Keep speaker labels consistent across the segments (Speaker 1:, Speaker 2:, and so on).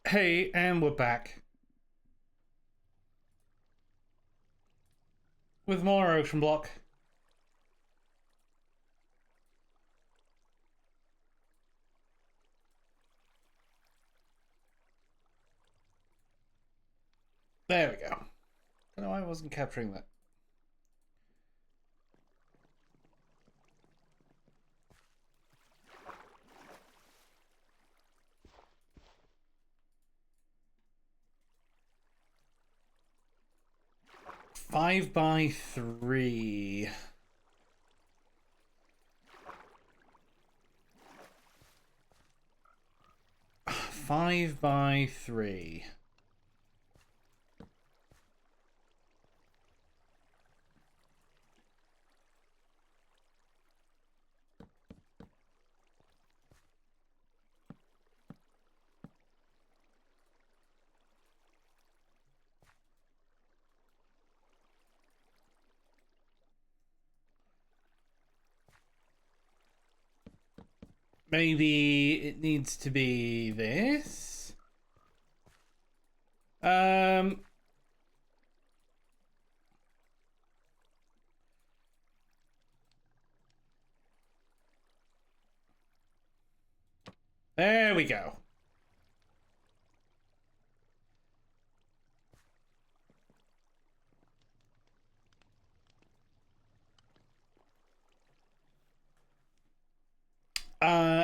Speaker 1: Hey, and we're back with more Oceanblock. There we go. I don't know why I wasn't capturing that. Five by three. Five by three. Maybe it needs to be this. Um. There we go.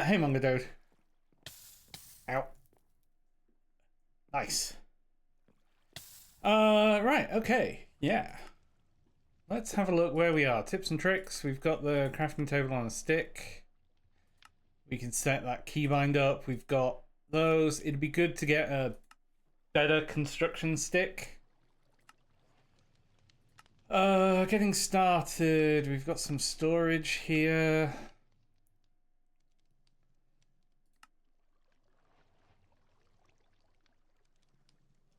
Speaker 1: Hey, Manga Dude. Ow. Nice. Right, okay. Yeah. Let's have a look where we are. Tips and tricks. We've got the crafting table on a stick. We can set that keybind up. We've got those. It'd be good to get a better construction stick. Getting started. We've got some storage here.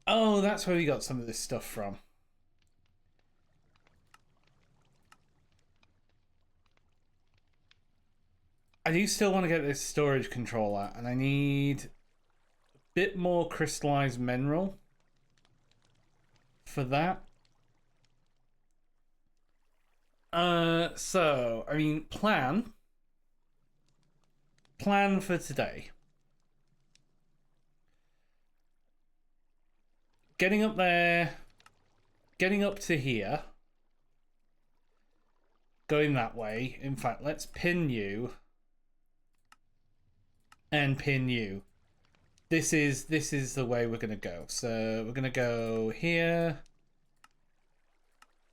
Speaker 1: Oh, that's where we got some of this stuff from. I do still want to get this storage controller, and I need a bit more crystallized mineral for that. So, I mean, plan for today. Getting up there, getting up to here, going that way. In fact, let's pin you and pin you. This is the way we're gonna go. So we're gonna go here.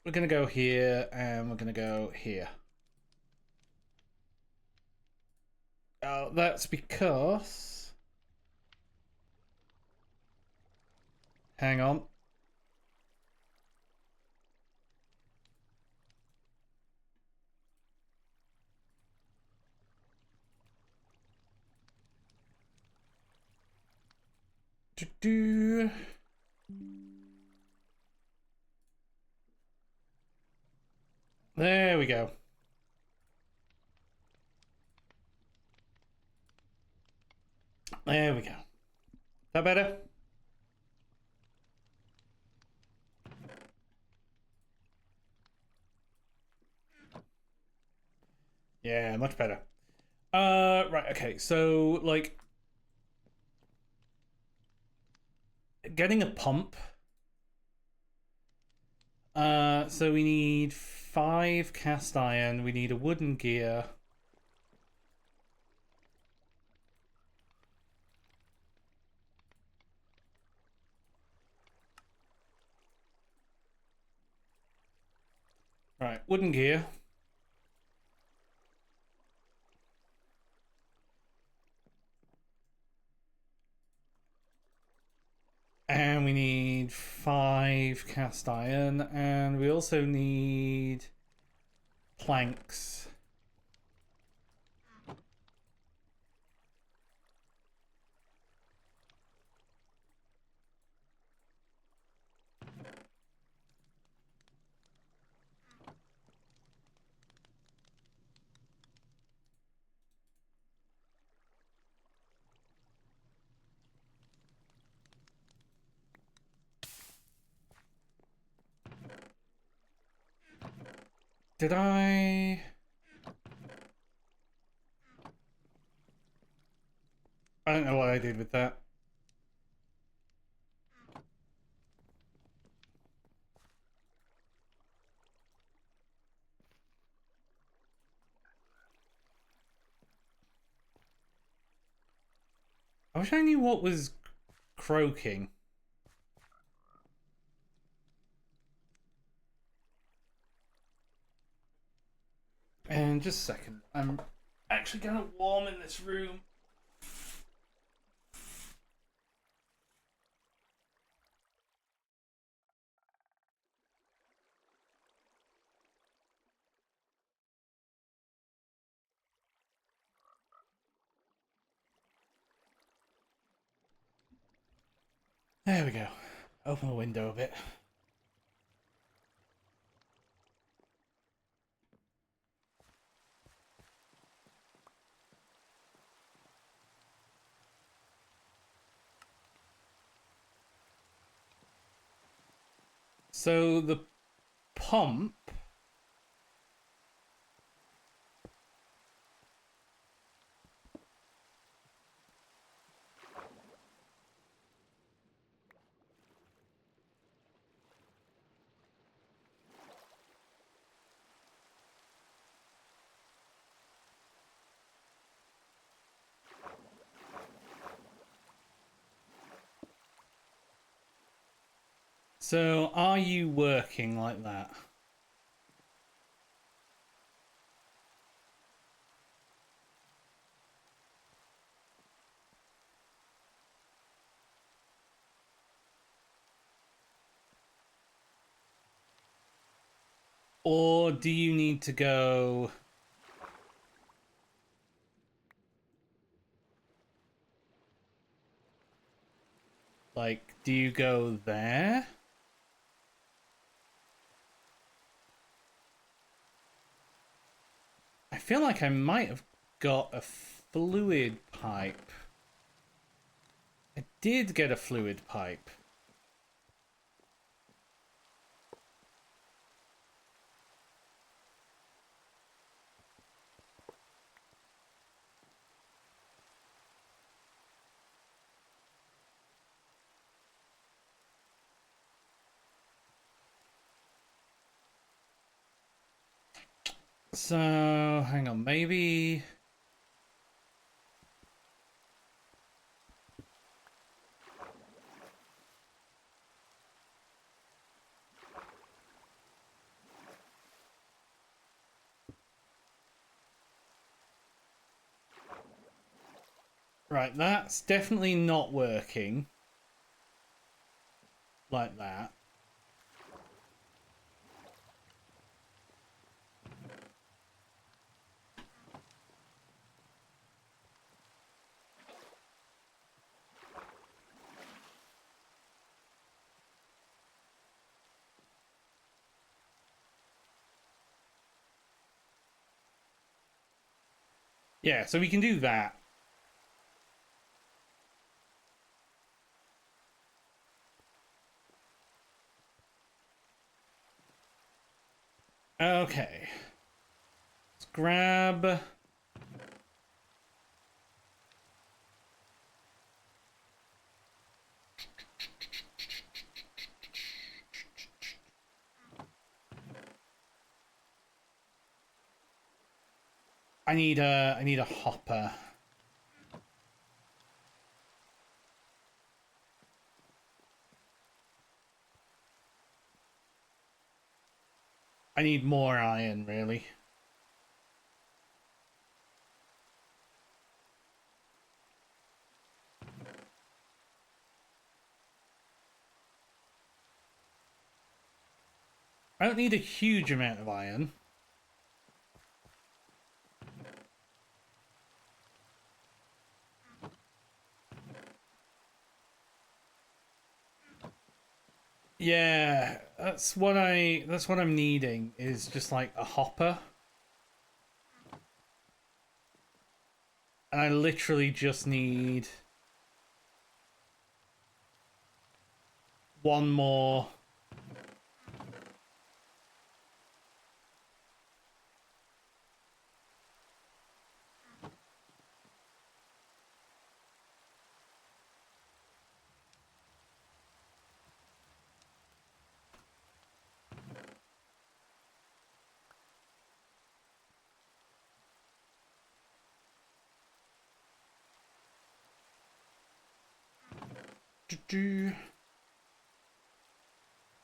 Speaker 1: We're gonna go here, and we're gonna go here. Oh, that's because. Hang on. Do. There we go. There we go. That better? Yeah, much better. Right, okay. So, like, getting a pump. So we need 5 cast iron. We need a wooden gear. Right, wooden gear. And we need 5 cast iron. And we also need planks. Did I don't know what I did with that. I wish I knew what was croaking. And just a second. I'm actually kind of warm in this room. There we go. Open the window a bit. So the pump. So are you working like that? Or do you need to go like, do you go there? I feel like I might have got a fluid pipe. I did get a fluid pipe. So, hang on, maybe... Right, that's definitely not working. Like that. Yeah, so we can do that. Okay. Let's grab... I need a hopper. I need more iron, really. I don't need a huge amount of iron. Yeah, that's what I'm needing is just like a hopper. And I literally just need one more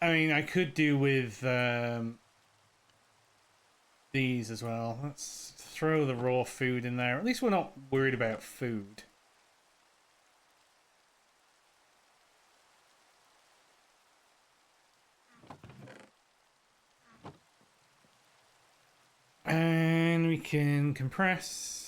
Speaker 1: I mean, I could do with these as well. Let's throw the raw food in there. At least we're not worried about food. And we can compress.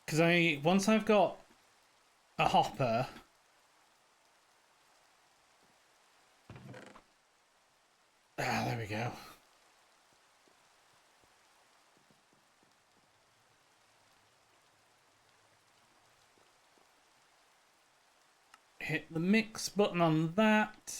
Speaker 1: Because once I've got a hopper, there we go. Hit the mix button on that.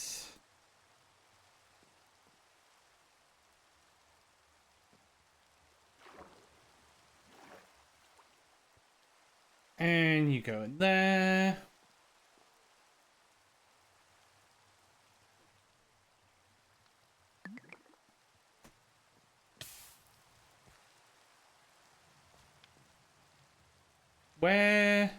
Speaker 1: And you go in there. Where?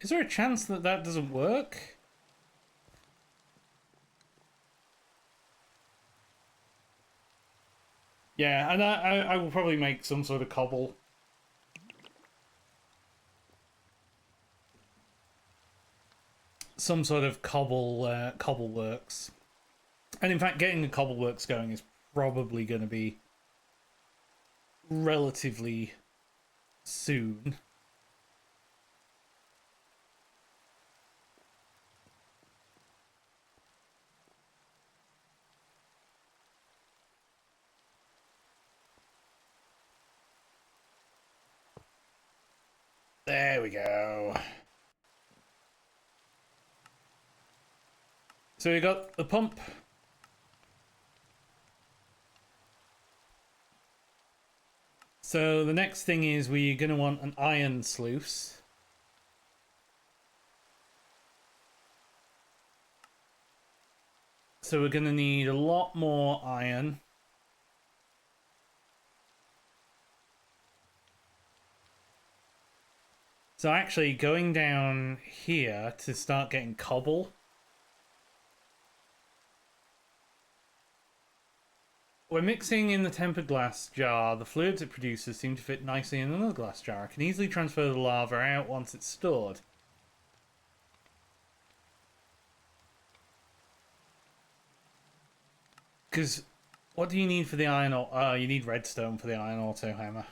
Speaker 1: Is there a chance that that doesn't work? Yeah, and I will probably make some sort of cobble. Some sort of cobble works. And in fact, getting the cobble works going is probably going to be relatively soon. There we go. So we got the pump. So the next thing is we're going to want an iron sluice. So we're going to need a lot more iron. So actually going down here to start getting cobble. When mixing in the tempered glass jar, the fluids it produces seem to fit nicely in another glass jar. I can easily transfer the lava out once it's stored. Because what do you need for the iron ore? Oh, you need redstone for the iron auto hammer.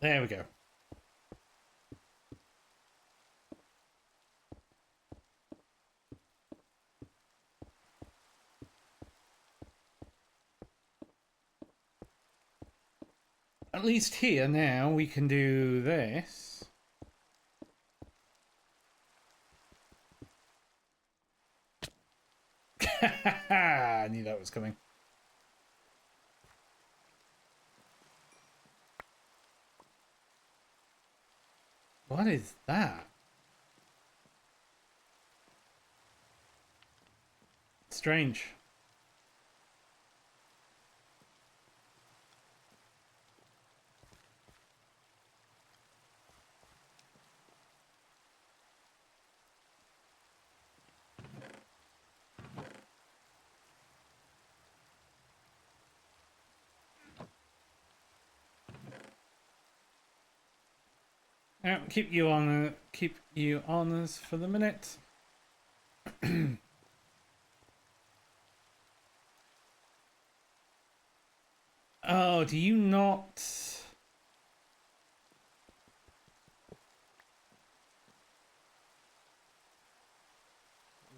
Speaker 1: There we go. At least here now we can do this. I knew that was coming. What is that? Strange. Keep you on us for the minute. Oh, do you not?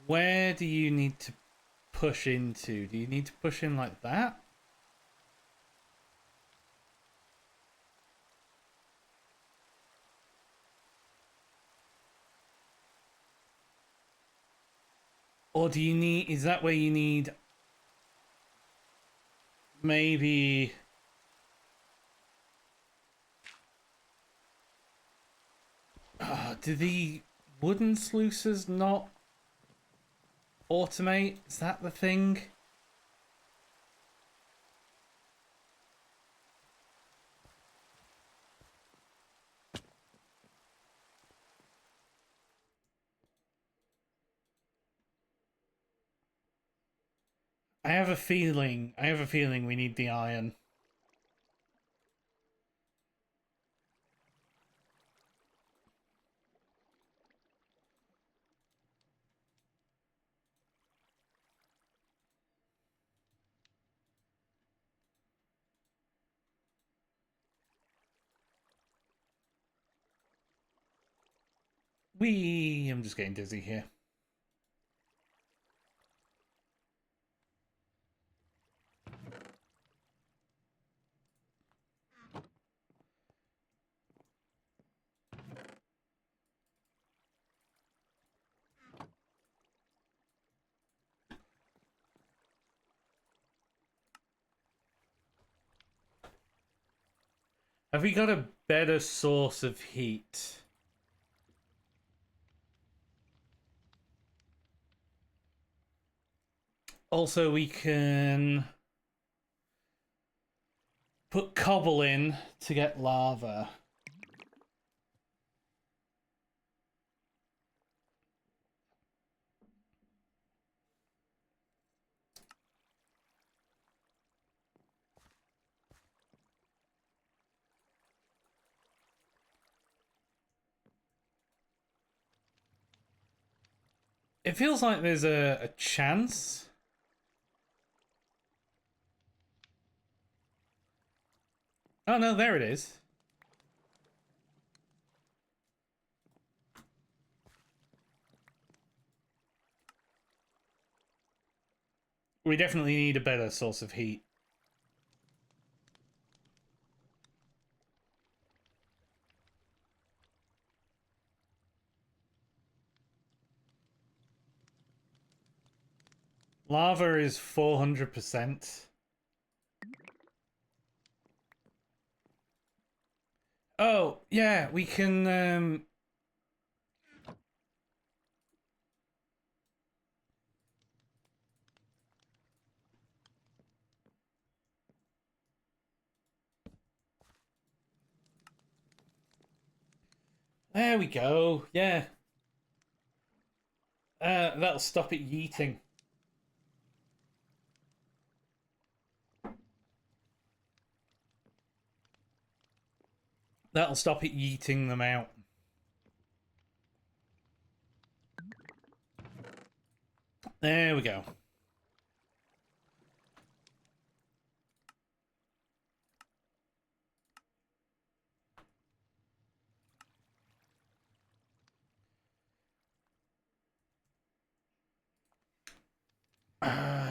Speaker 1: Where do you need to push into? Do you need to push in like that? Or do you need, is that where you need maybe do the wooden sluices not automate? Is that the thing? I have a feeling we need the iron. I'm just getting dizzy here. Have we got a better source of heat? Also, we can put cobble in to get lava. It feels like there's a chance. Oh no, there it is. We definitely need a better source of heat. Lava is 400%. Oh, yeah, we can there we go. Yeah. That'll stop it yeeting. That'll stop it yeeting them out. There we go.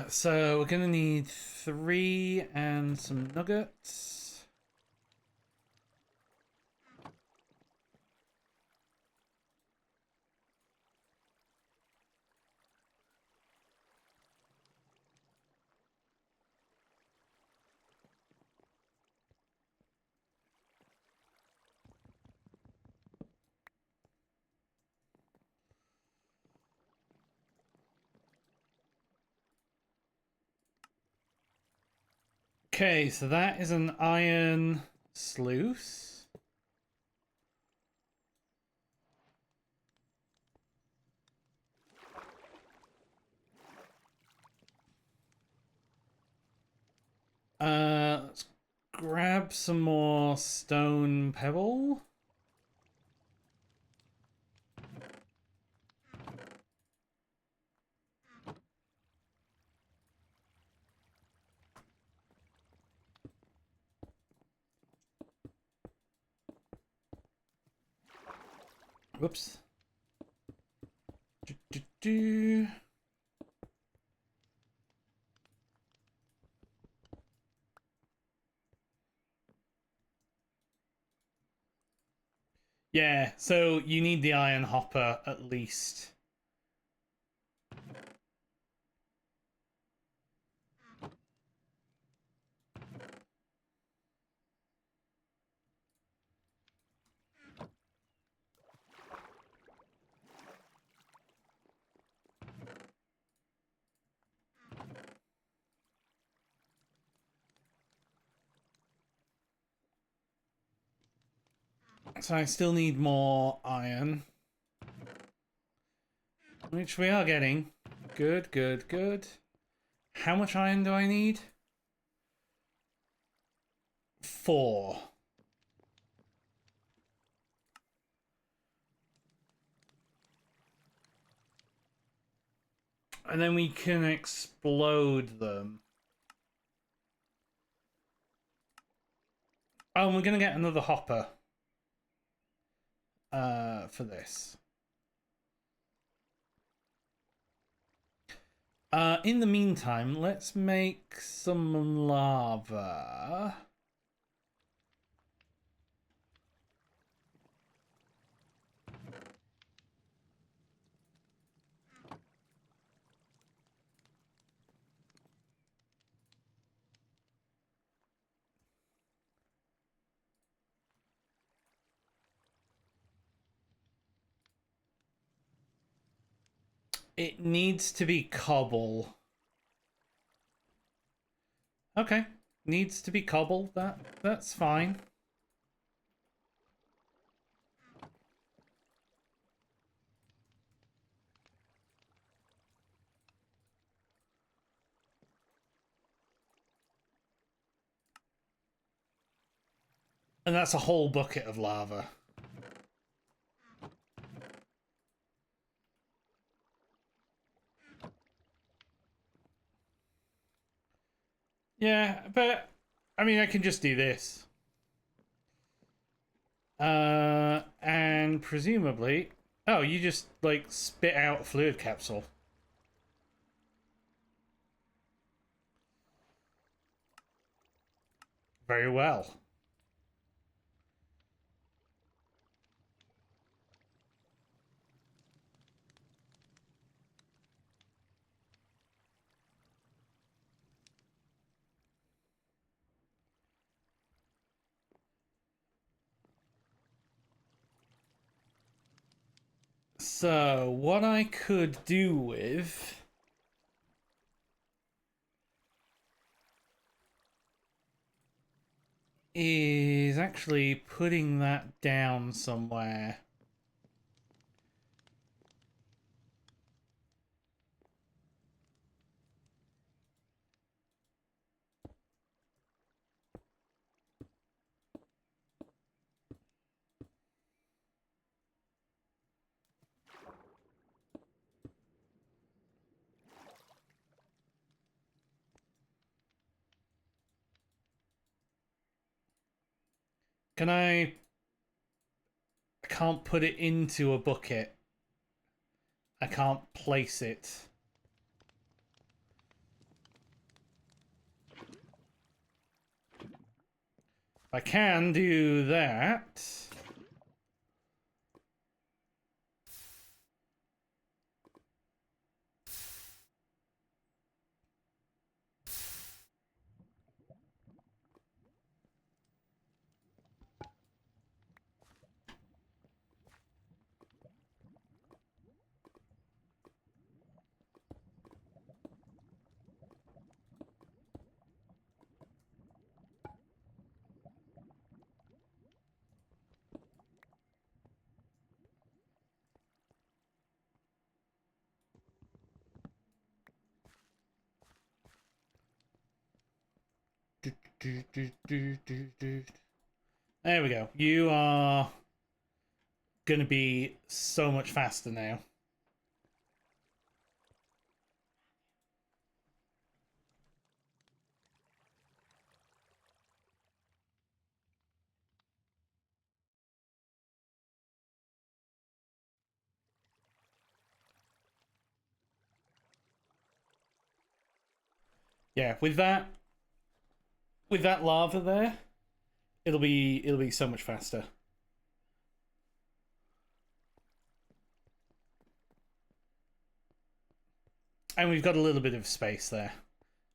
Speaker 1: So we're gonna need 3 and some nuggets. Okay, so that is an iron sluice. Let's grab some more stone pebble. Whoops. Do. Yeah, so you need the iron hopper at least. So I still need more iron. Which we are getting. Good, good, good. How much iron do I need? 4. And then we can explode them. Oh, and we're going to get another hopper. For this. In the meantime, let's make some lava. It needs to be cobble. Okay, needs to be cobble. That's fine. And that's a whole bucket of lava. Yeah, but I mean, I can just do this. And presumably, oh, you just like spit out a fluid capsule. Very well. So, what I could do with is actually putting that down somewhere. Can I can't put it into a bucket. I can't place it. I can do that. There we go. You are gonna be so much faster now. Yeah, with that lava there, it'll be so much faster. And we've got a little bit of space there.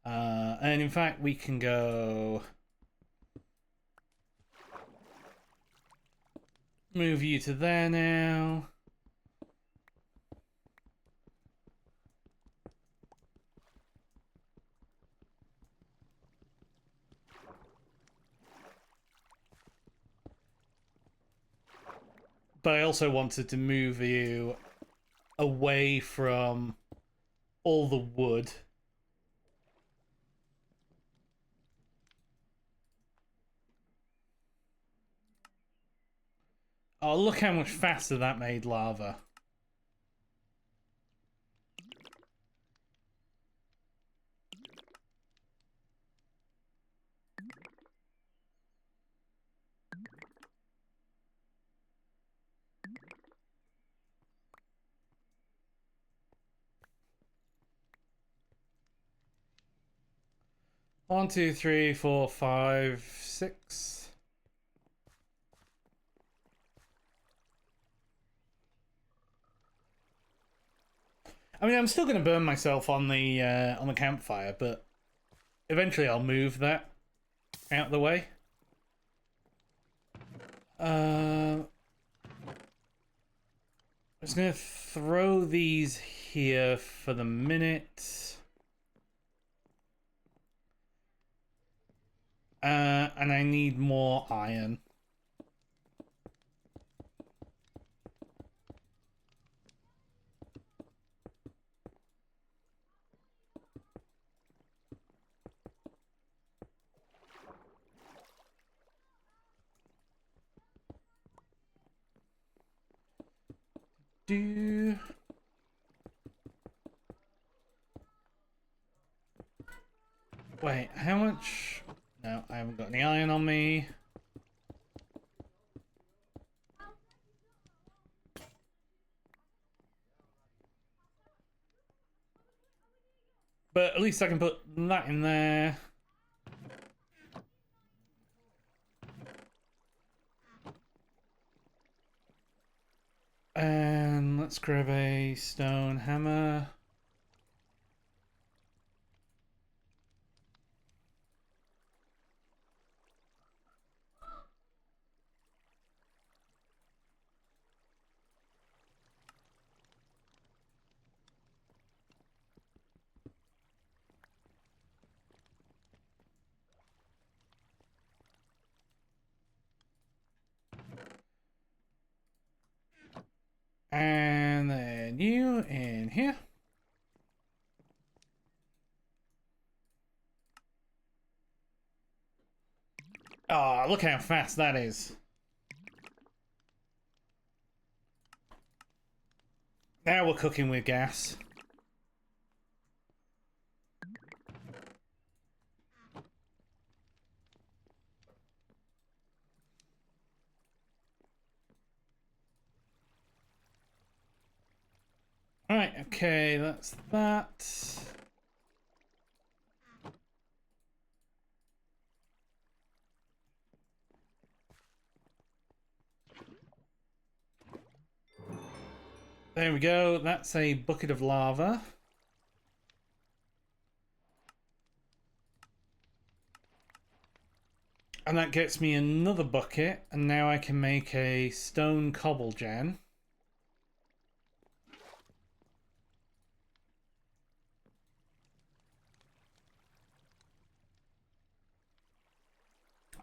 Speaker 1: And in fact, we can go... Move you to there now. But I also wanted to move you away from all the wood. Oh, look how much faster that made lava. One, two, three, four, five, six. I mean, I'm still going to burn myself on the campfire, but eventually I'll move that out of the way. I'm just going to throw these here for the minute. And I need more iron. Wait, how much? No, I haven't got any iron on me. But at least I can put that in there. And let's grab a stone hammer. And then you in here. Oh, look how fast that is. Now we're cooking with gas. Alright, okay, that's that. There we go, that's a bucket of lava. And that gets me another bucket, and now I can make a stone cobble gen.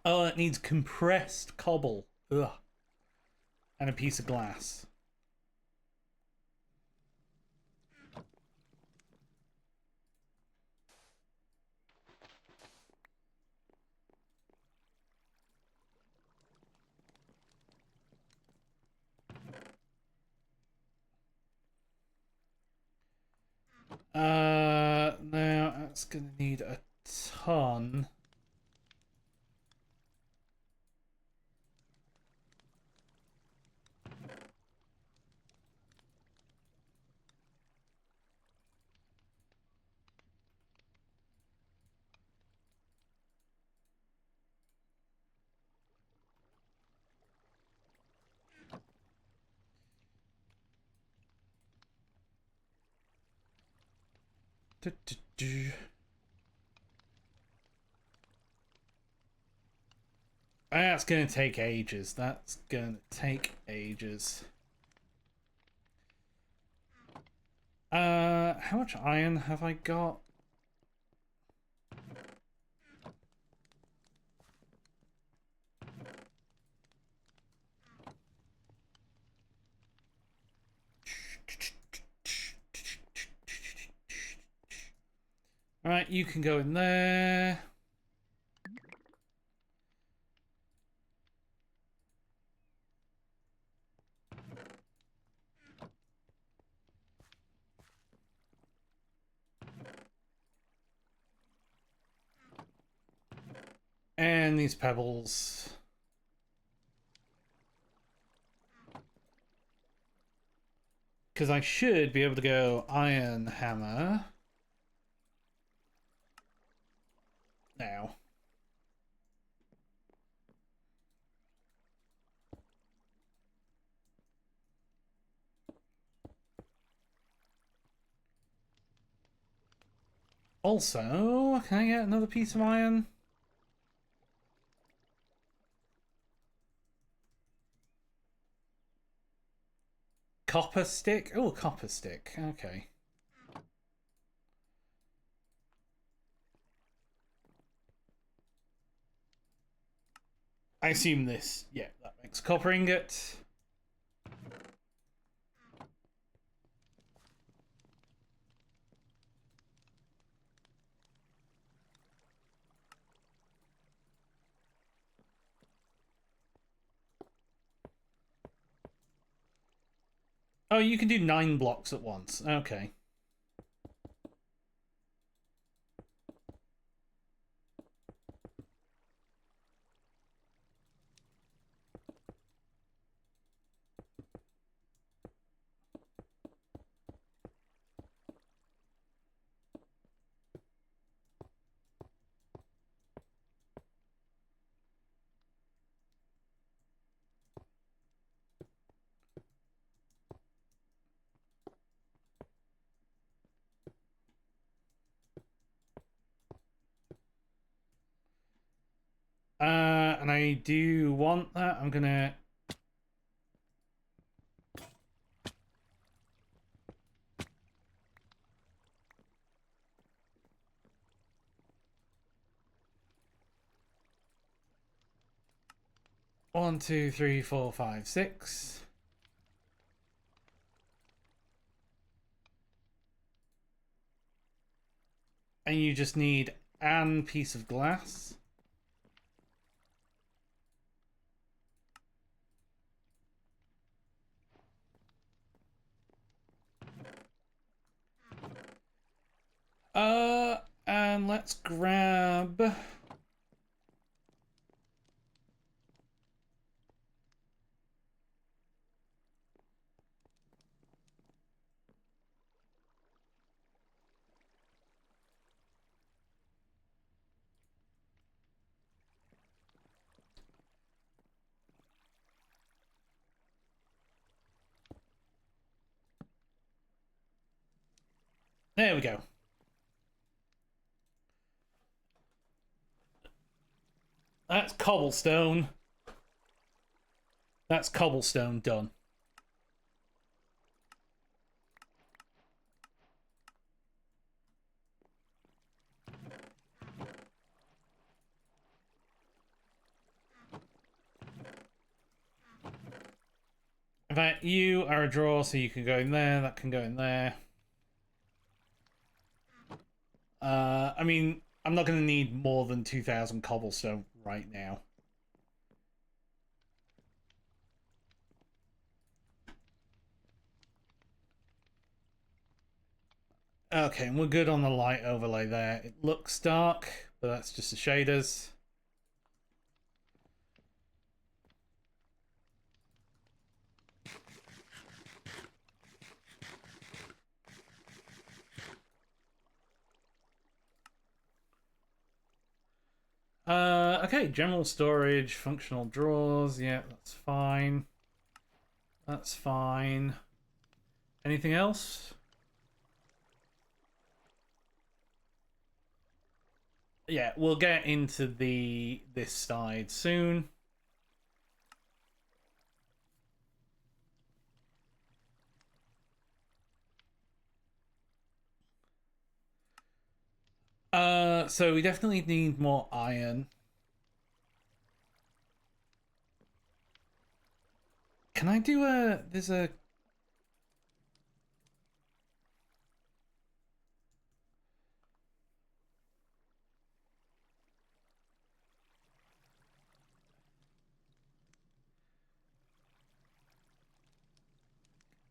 Speaker 1: Oh, it needs compressed cobble. Ugh. And a piece of glass. Now that's gonna need a ton. That's gonna take ages. That's gonna take ages. How much iron have I got? Alright, you can go in there. And these pebbles. Because I should be able to go iron hammer. Now. Also, can I get another piece of iron? Copper stick? Oh, copper stick. Okay. I assume this. Yeah, that makes a copper ingot. Oh, you can do 9 blocks at once. Okay. And I do want that. I'm gonna... One, two, three, four, five, six. And you just need an piece of glass. And let's grab... There we go. That's cobblestone. That's cobblestone done. In fact, you are a draw, so you can go in there. That can go in there. I mean, I'm not going to need more than 2,000 cobblestone right now. Okay, and we're good on the light overlay there. It looks dark, but that's just the shaders. Okay, general storage, functional drawers. Yeah, that's fine. That's fine. Anything else? Yeah, we'll get into this side soon. So we definitely need more iron. Can I do a... There's a...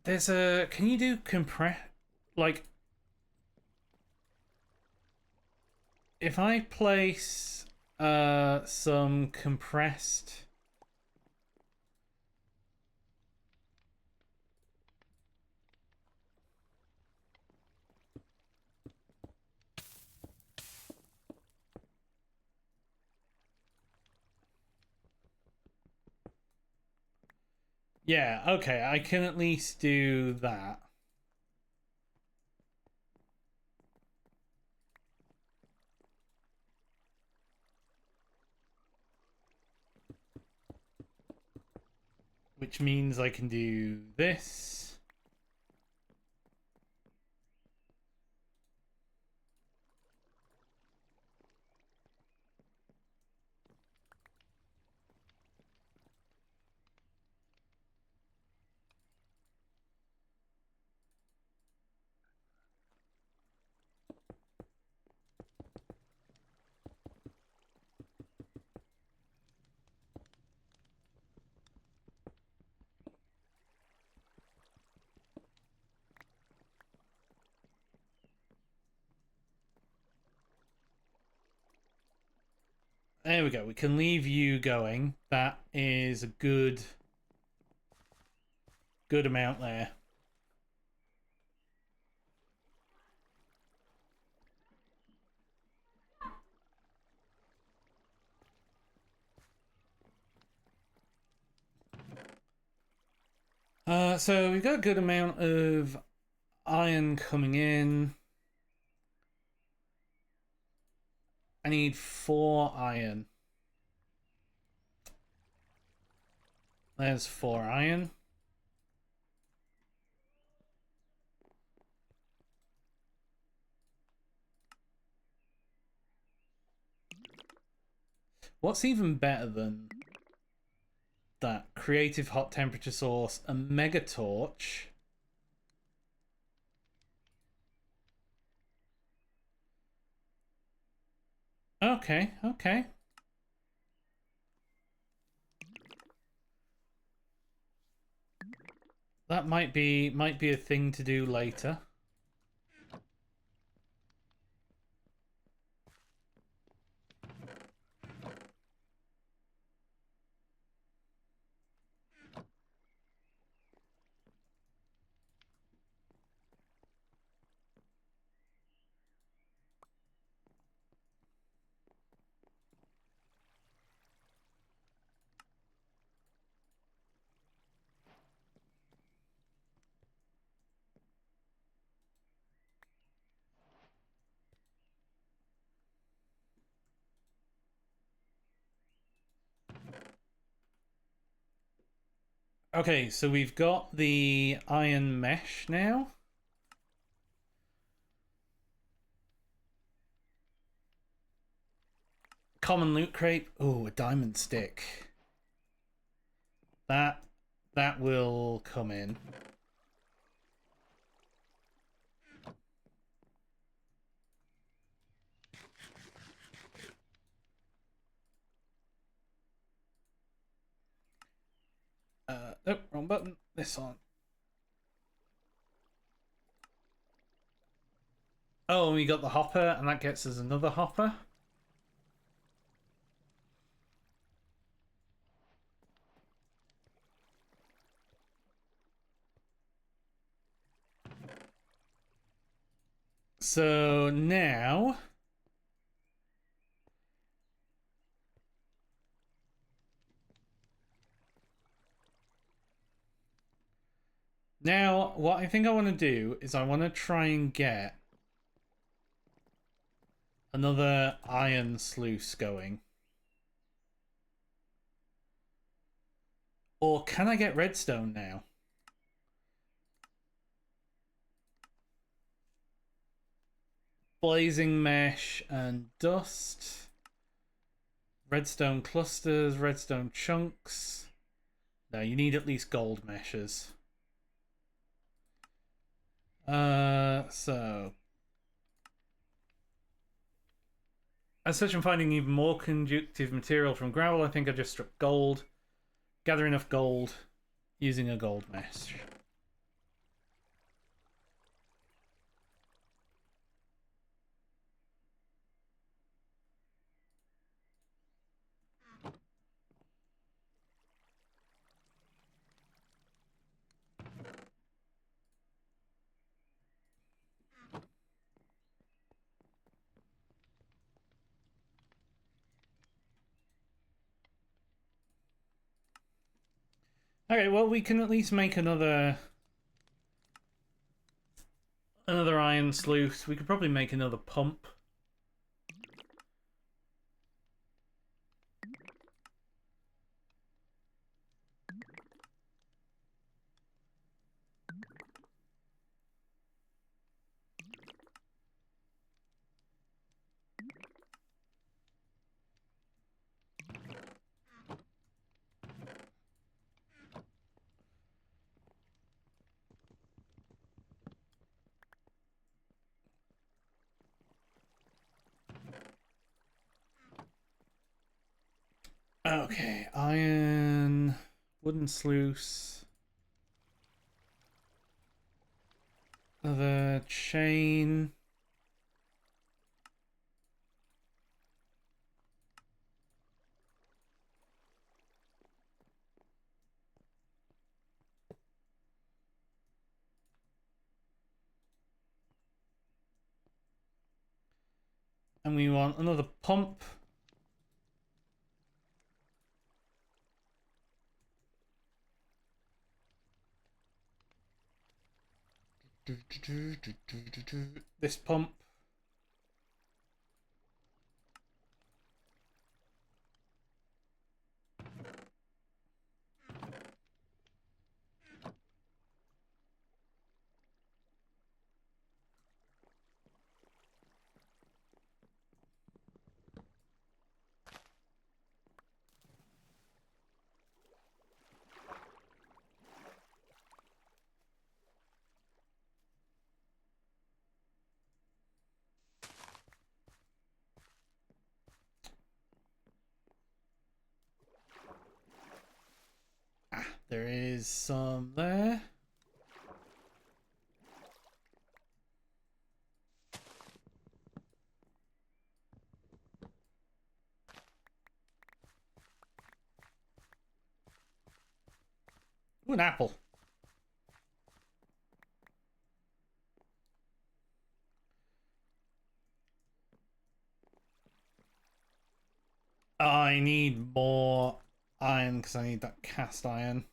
Speaker 1: There's a... Can you do compress... Like... If I place... Some compressed... Yeah, okay, I can at least do that. Which means I can do this. There we go. We can leave you going. That is a good amount there. So we've got a good amount of iron coming in. I need 4 iron. There's 4 iron. What's even better than that? Creative hot temperature source, a mega torch. Okay, okay. That might be a thing to do later. Okay, so we've got the iron mesh now. Common loot crate. Oh, a diamond stick. That will come in. Nope, wrong button. This one. Oh, and we got the hopper, and that gets us another hopper. So now... Now, what I think I want to do is I want to try and get another iron sluice going. Or can I get redstone now? Blazing mesh and dust. Redstone clusters, redstone chunks. No, you need at least gold meshes. So as such, I'm finding even more conductive material from gravel. I think I just struck gold. Gather enough gold using a gold mesh. Okay, well, we can at least make another iron sluice. We could probably make another pump. Okay, iron, wooden sluice, another chain. And we want another pump. This pump. There is some there. Ooh, an apple. I need more iron because I need that cast iron.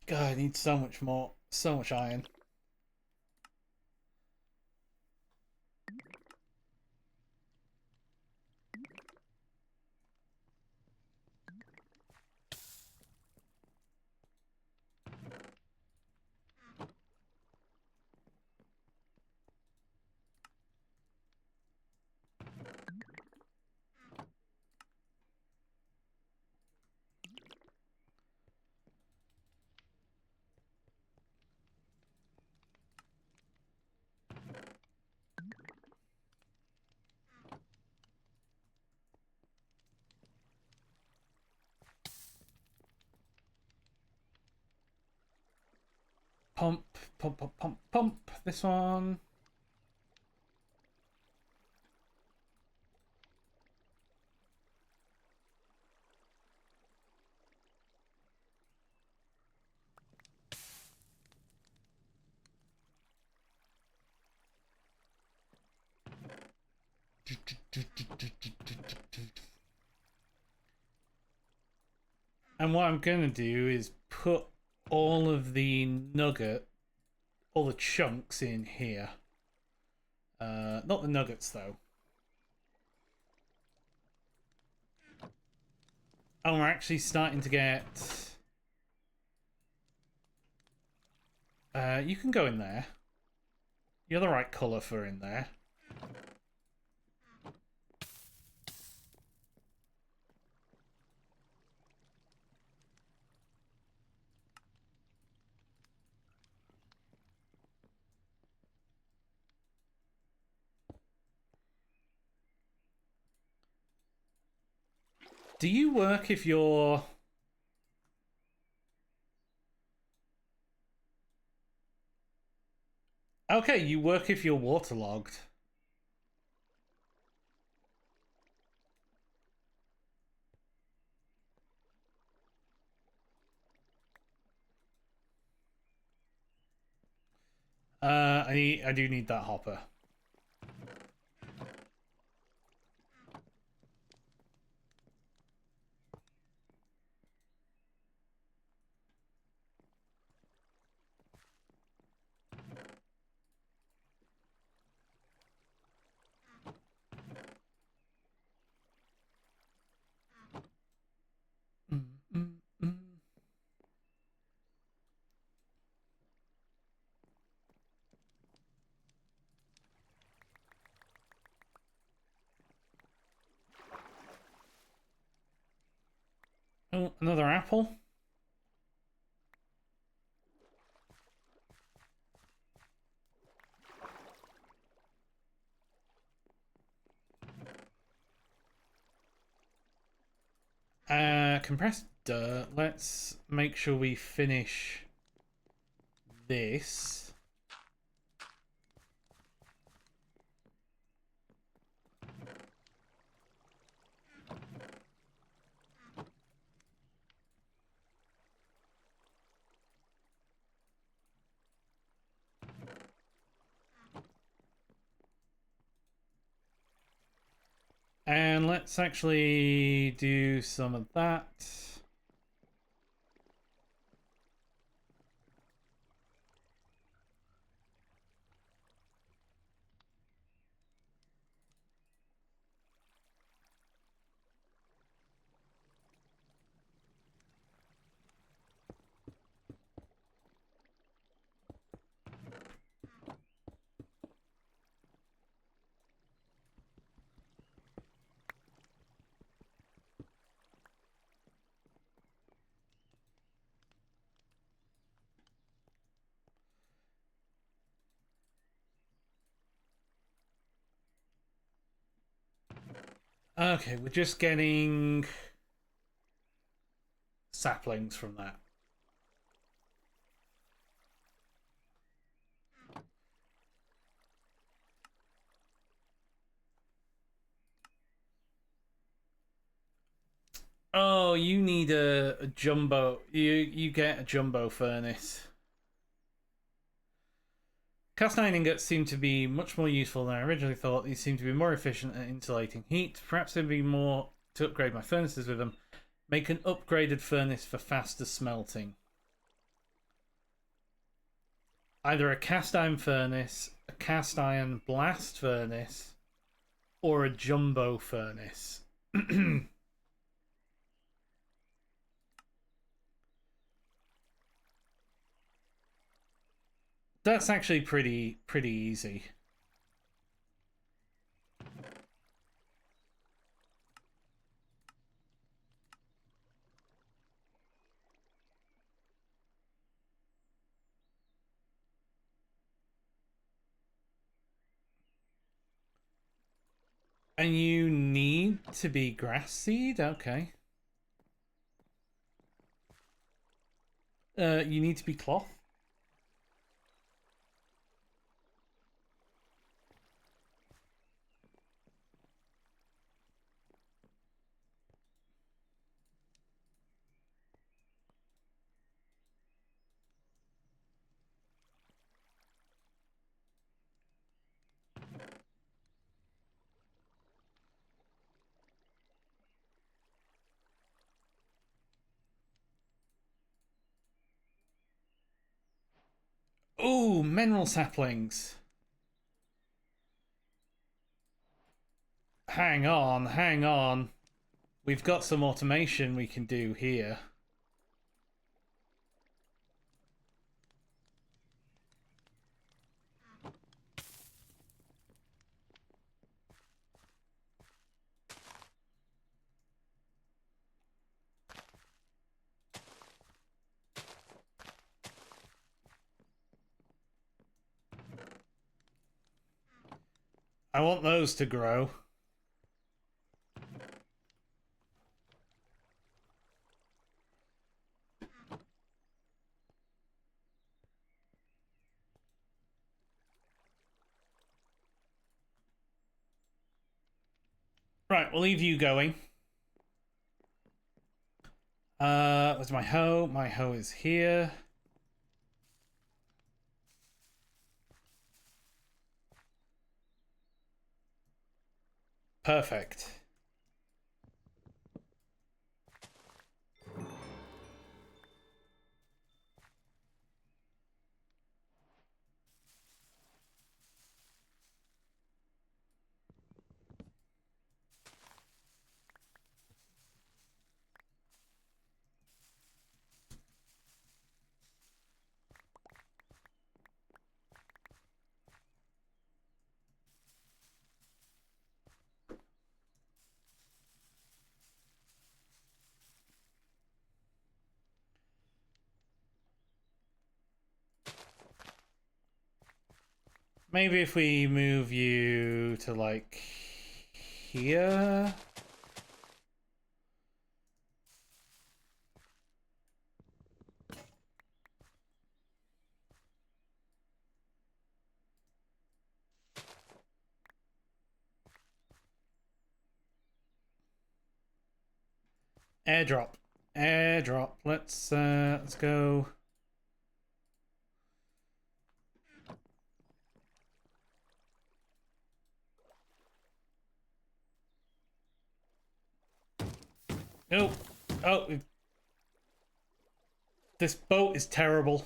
Speaker 1: God, I need so much more, so much iron. Pump, pump, pump, pump, pump. This one. And what I'm going to do is put all of the all the chunks in here. Not the nuggets, though. Oh, we're actually starting to get... you can go in there. You're the right colour for in there. Do you work if you're... Okay, you work if you're waterlogged. I do need that hopper. Mm, mm, mm. Oh, another apple. Compressed dirt. Let's make sure we finish this. And let's actually do some of that. Okay, we're just getting saplings from that. Oh, you need a jumbo. You get a jumbo furnace. Cast iron ingots seem to be much more useful than I originally thought. These seem to be more efficient at insulating heat. Perhaps there'd be more to upgrade my furnaces with them. Make an upgraded furnace for faster smelting. Either a cast iron furnace, a cast iron blast furnace, or a jumbo furnace. That's actually pretty easy. And you need to be grass seed? Okay. You need to be cloth? Ooh, mineral saplings. Hang on, hang on. We've got some automation we can do here. I want those to grow. Right, we'll leave you going. Where's my hoe? My hoe is here. Perfect. Maybe if we move you to like here. Airdrop. Airdrop. Let's go. Nope. Oh, this boat is terrible.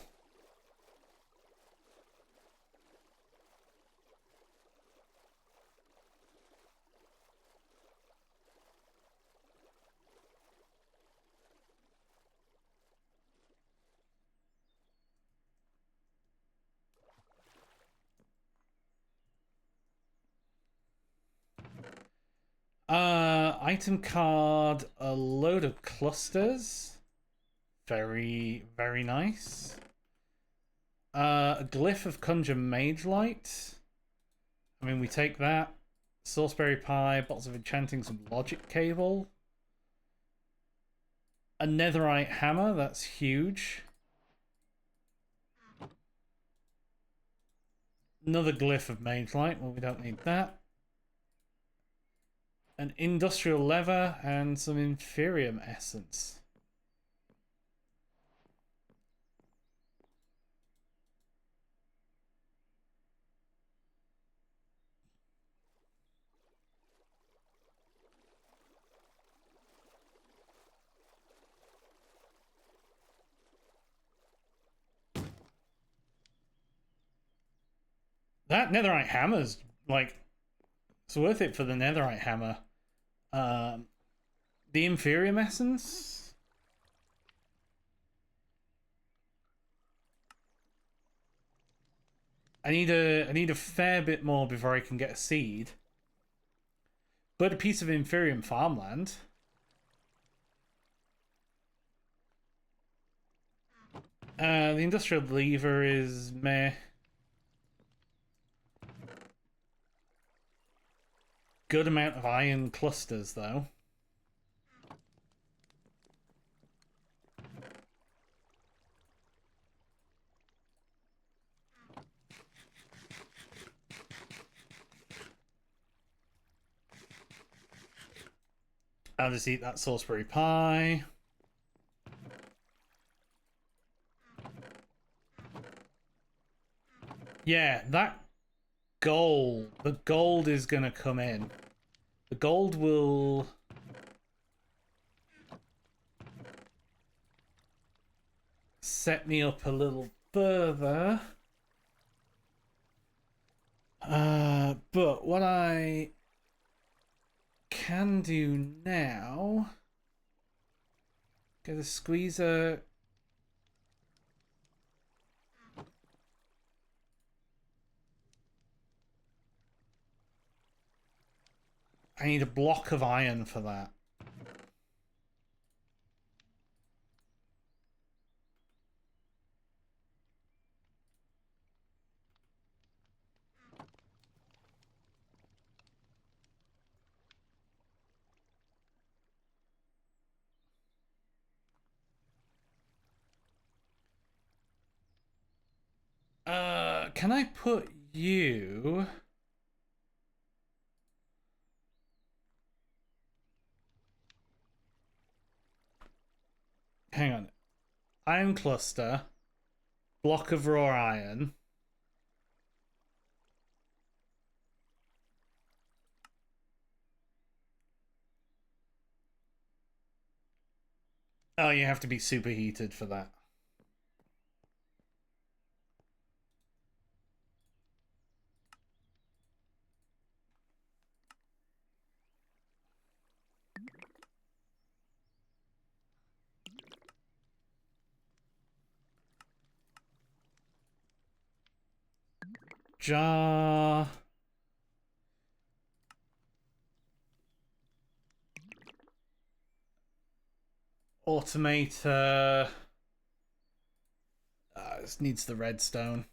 Speaker 1: Item card, a load of clusters. Very, very nice. A glyph of conjure mage light. I mean, we take that. Sauceberry pie, bottles of enchanting, some logic cable. A netherite hammer, that's huge. Another glyph of mage light, well, we don't need that. An industrial lever and some inferium essence. That netherite hammer's like, it's worth it for the netherite hammer. The inferium essence. I need a fair bit more before I can get a seed. But a piece of inferium farmland. The industrial lever is meh. Good amount of iron clusters, though. I'll just eat that sauceberry pie. Yeah, that gold. The gold is going to come in. The gold will... set me up a little further. But what I can do now, get a squeezer. I need a block of iron for that. Can I put you? Hang on. Iron cluster, block of raw iron. Oh, you have to be superheated for that. Jar. Automator. This needs the redstone.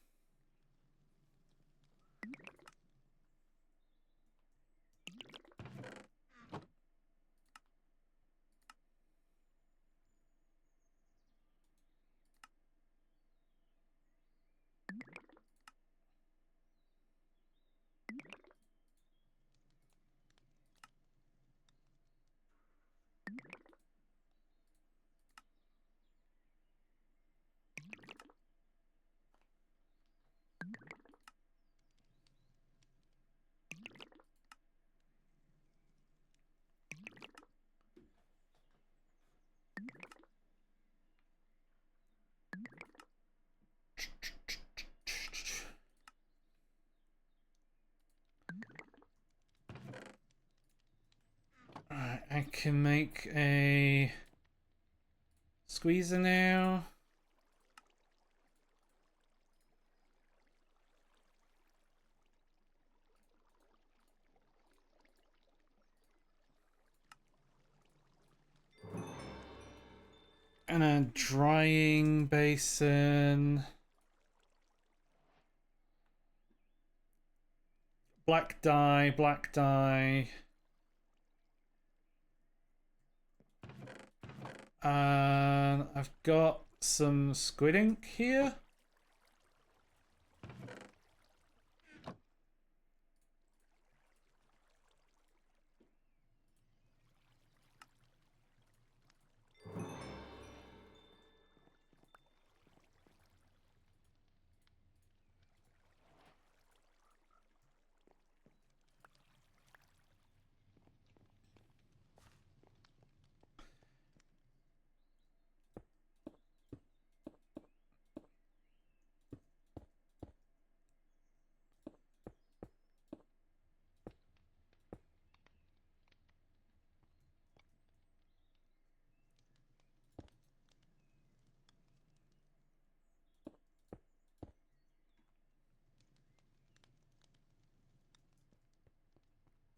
Speaker 1: Alright, I can make a squeezer now. And a drying basin. Black dye, black dye. And I've got some squid ink here.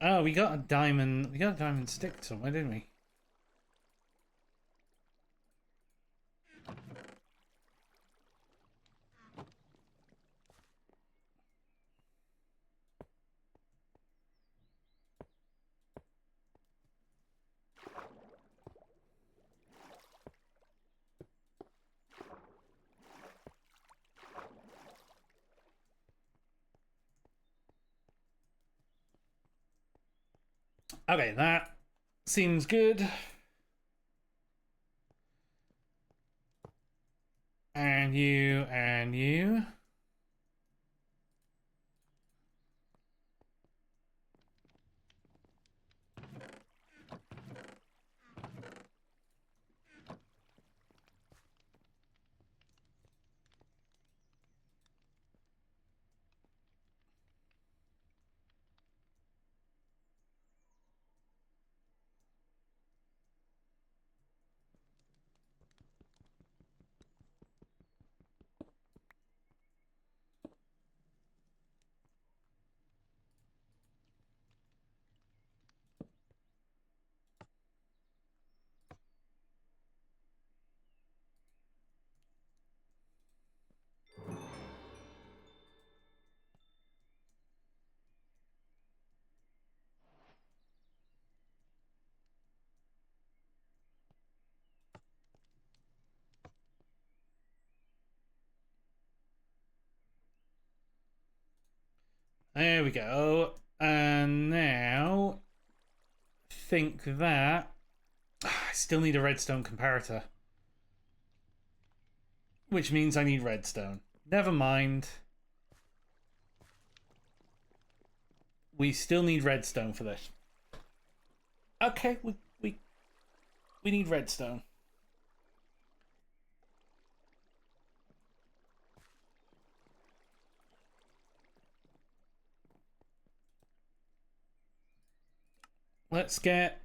Speaker 1: Oh, we got a diamond. We got a diamond stick somewhere, didn't we? Okay, that seems good. And you, and you. There we go. And now, I think that I still need a redstone comparator, which means I need redstone. Never mind. We still need redstone for this. Okay, we need redstone. Let's get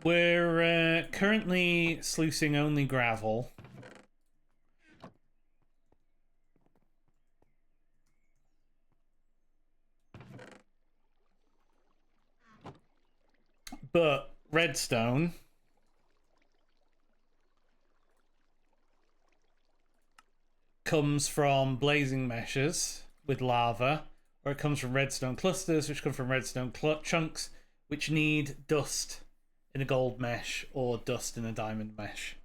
Speaker 1: we're currently sluicing only gravel. But redstone comes from blazing meshes with lava, or it comes from redstone clusters, which come from redstone chunks, which need dust in a gold mesh or dust in a diamond mesh.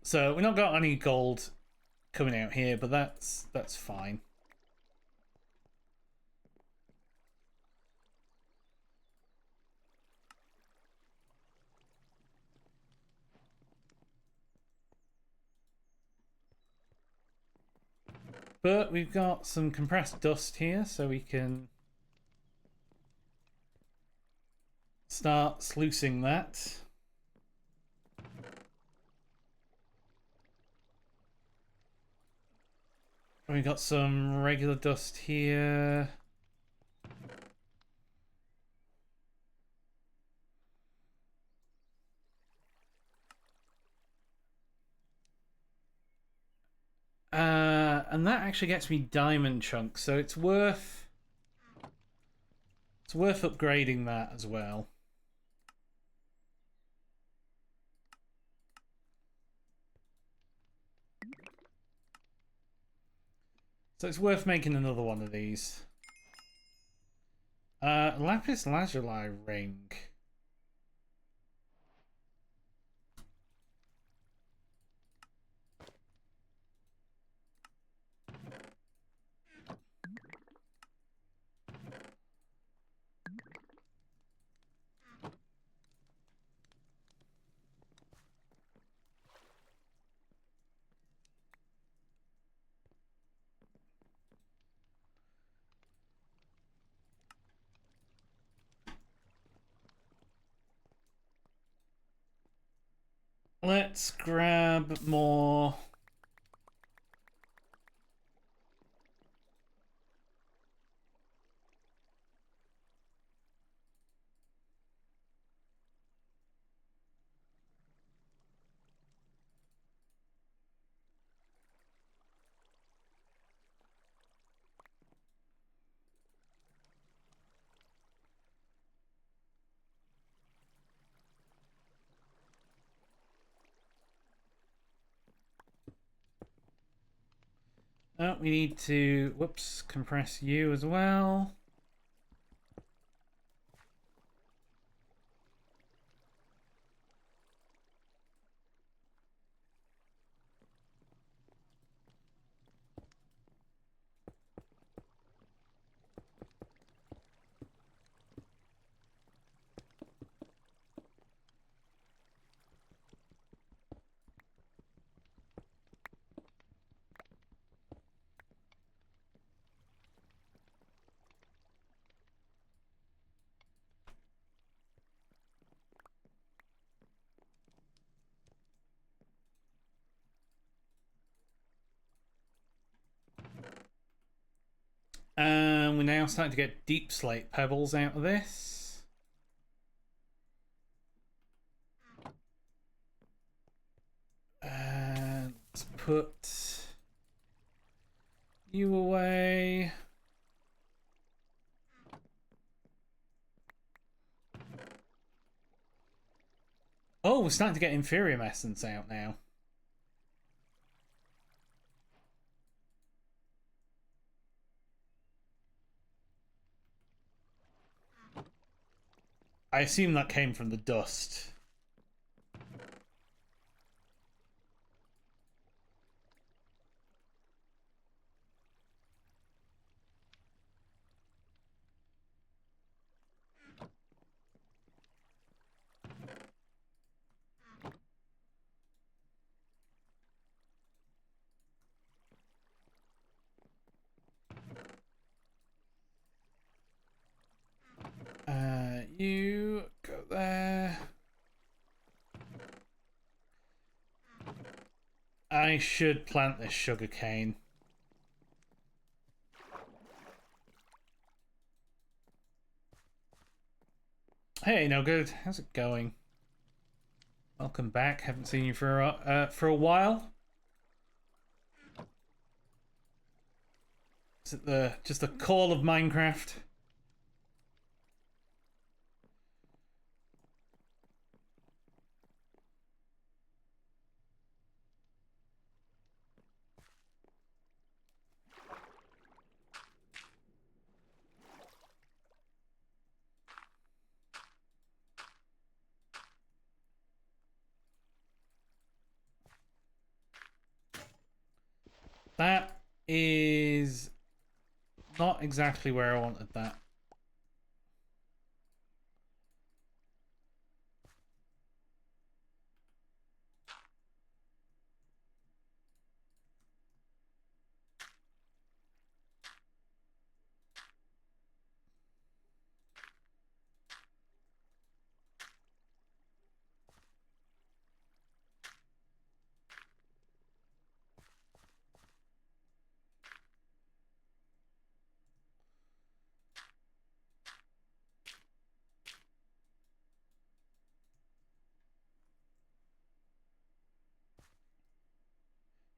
Speaker 1: So we've not got any gold coming out here, but that's fine. But we've got some compressed dust here, so we can start sluicing that. We've got some regular dust here. And that actually gets me diamond chunks, so it's worth upgrading that as well. So it's worth making another one of these. Lapis lazuli ring. Let's grab more. Oh, we need to, whoops, compress you as well. And we're now starting to get deep slate pebbles out of this. And let's put you away. Oh, we're starting to get Inferium Essence out now. I assume that came from the dust. You go there. I should plant this sugarcane. Hey, no good. How's it going? Welcome back. Haven't seen you for a while. Is it just the call of Minecraft? That is not exactly where I wanted that.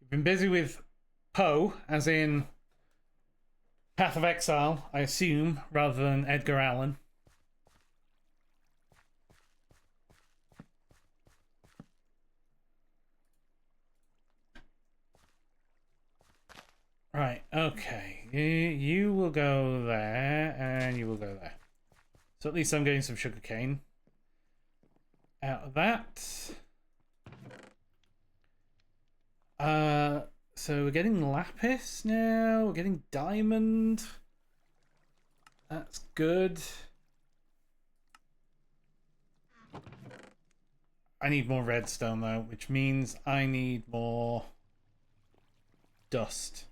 Speaker 1: You've been busy with Poe, as in Path of Exile, I assume, rather than Edgar Allan. Right, okay. You will go there, and you will go there. So at least I'm getting some sugarcane out of that. So we're getting lapis now. We're getting diamond. That's good. I need more redstone though, which means I need more dust.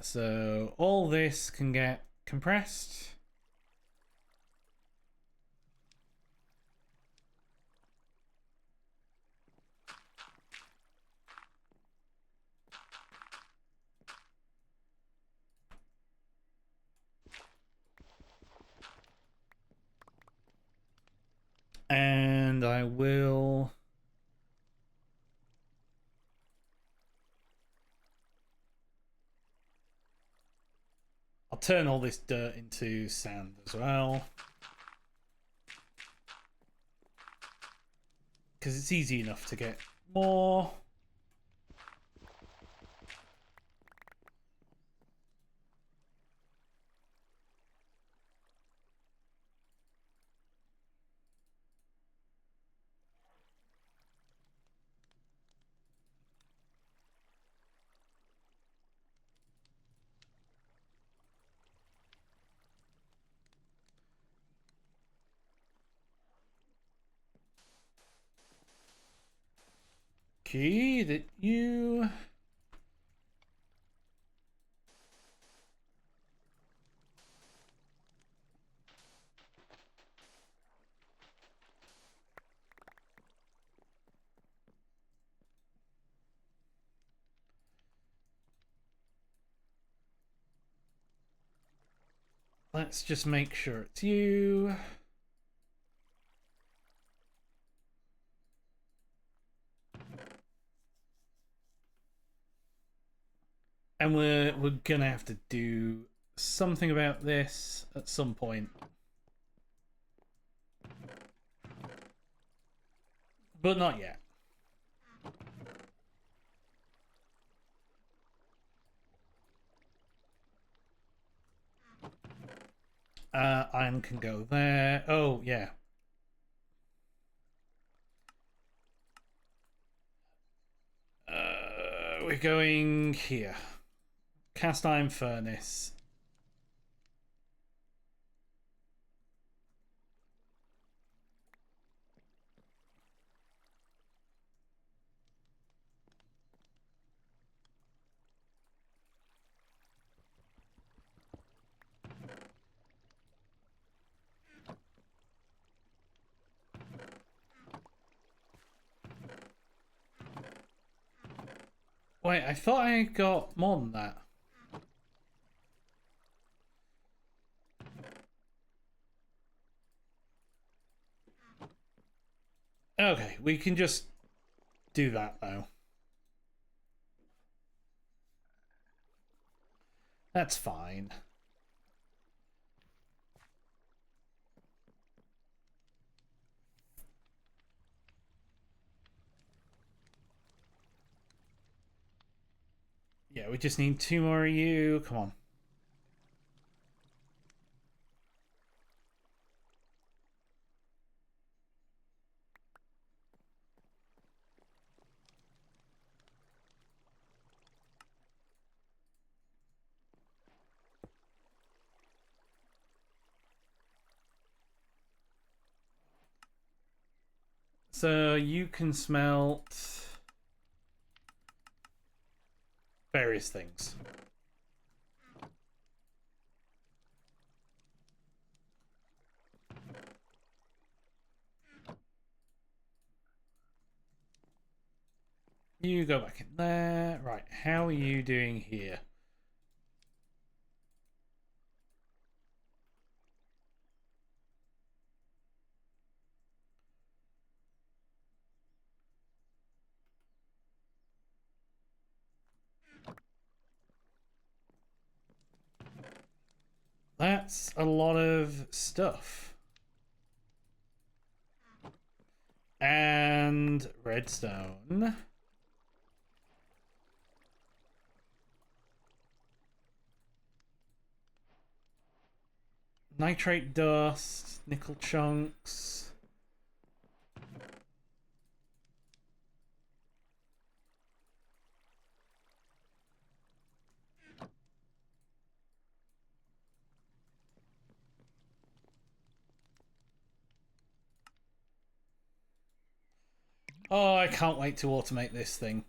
Speaker 1: So all this can get compressed. And I will... I'll turn all this dirt into sand as well. Because it's easy enough to get more. Okay, that you... Let's just make sure it's you. And we're gonna have to do something about this at some point. But not yet. Iron can go there. Oh, yeah. We're going here. Cast iron furnace. Wait, I thought I got more than that. Okay, we can just do that though. That's fine. Yeah, we just need 2 more of you. Come on. So you can smelt various things. You go back in there. Right, how are you doing here? That's a lot of stuff. And redstone. Nitrate dust, nickel chunks. Oh, I can't wait to automate this thing.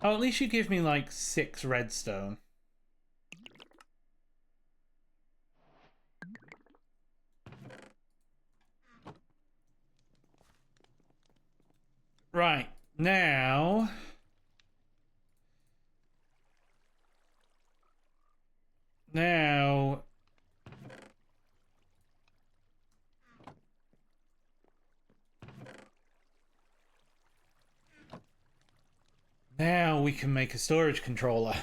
Speaker 1: Oh, at least you give me like 6 redstone. Right, now... Now... Now we can make a storage controller.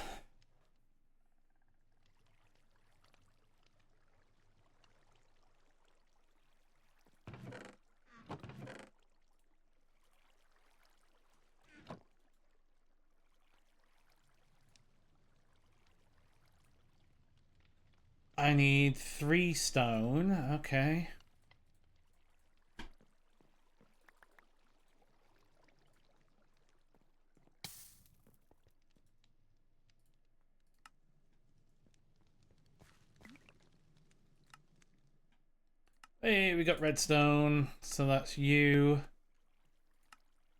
Speaker 1: I need 3 stone. Okay. Hey, we got redstone, so that's you.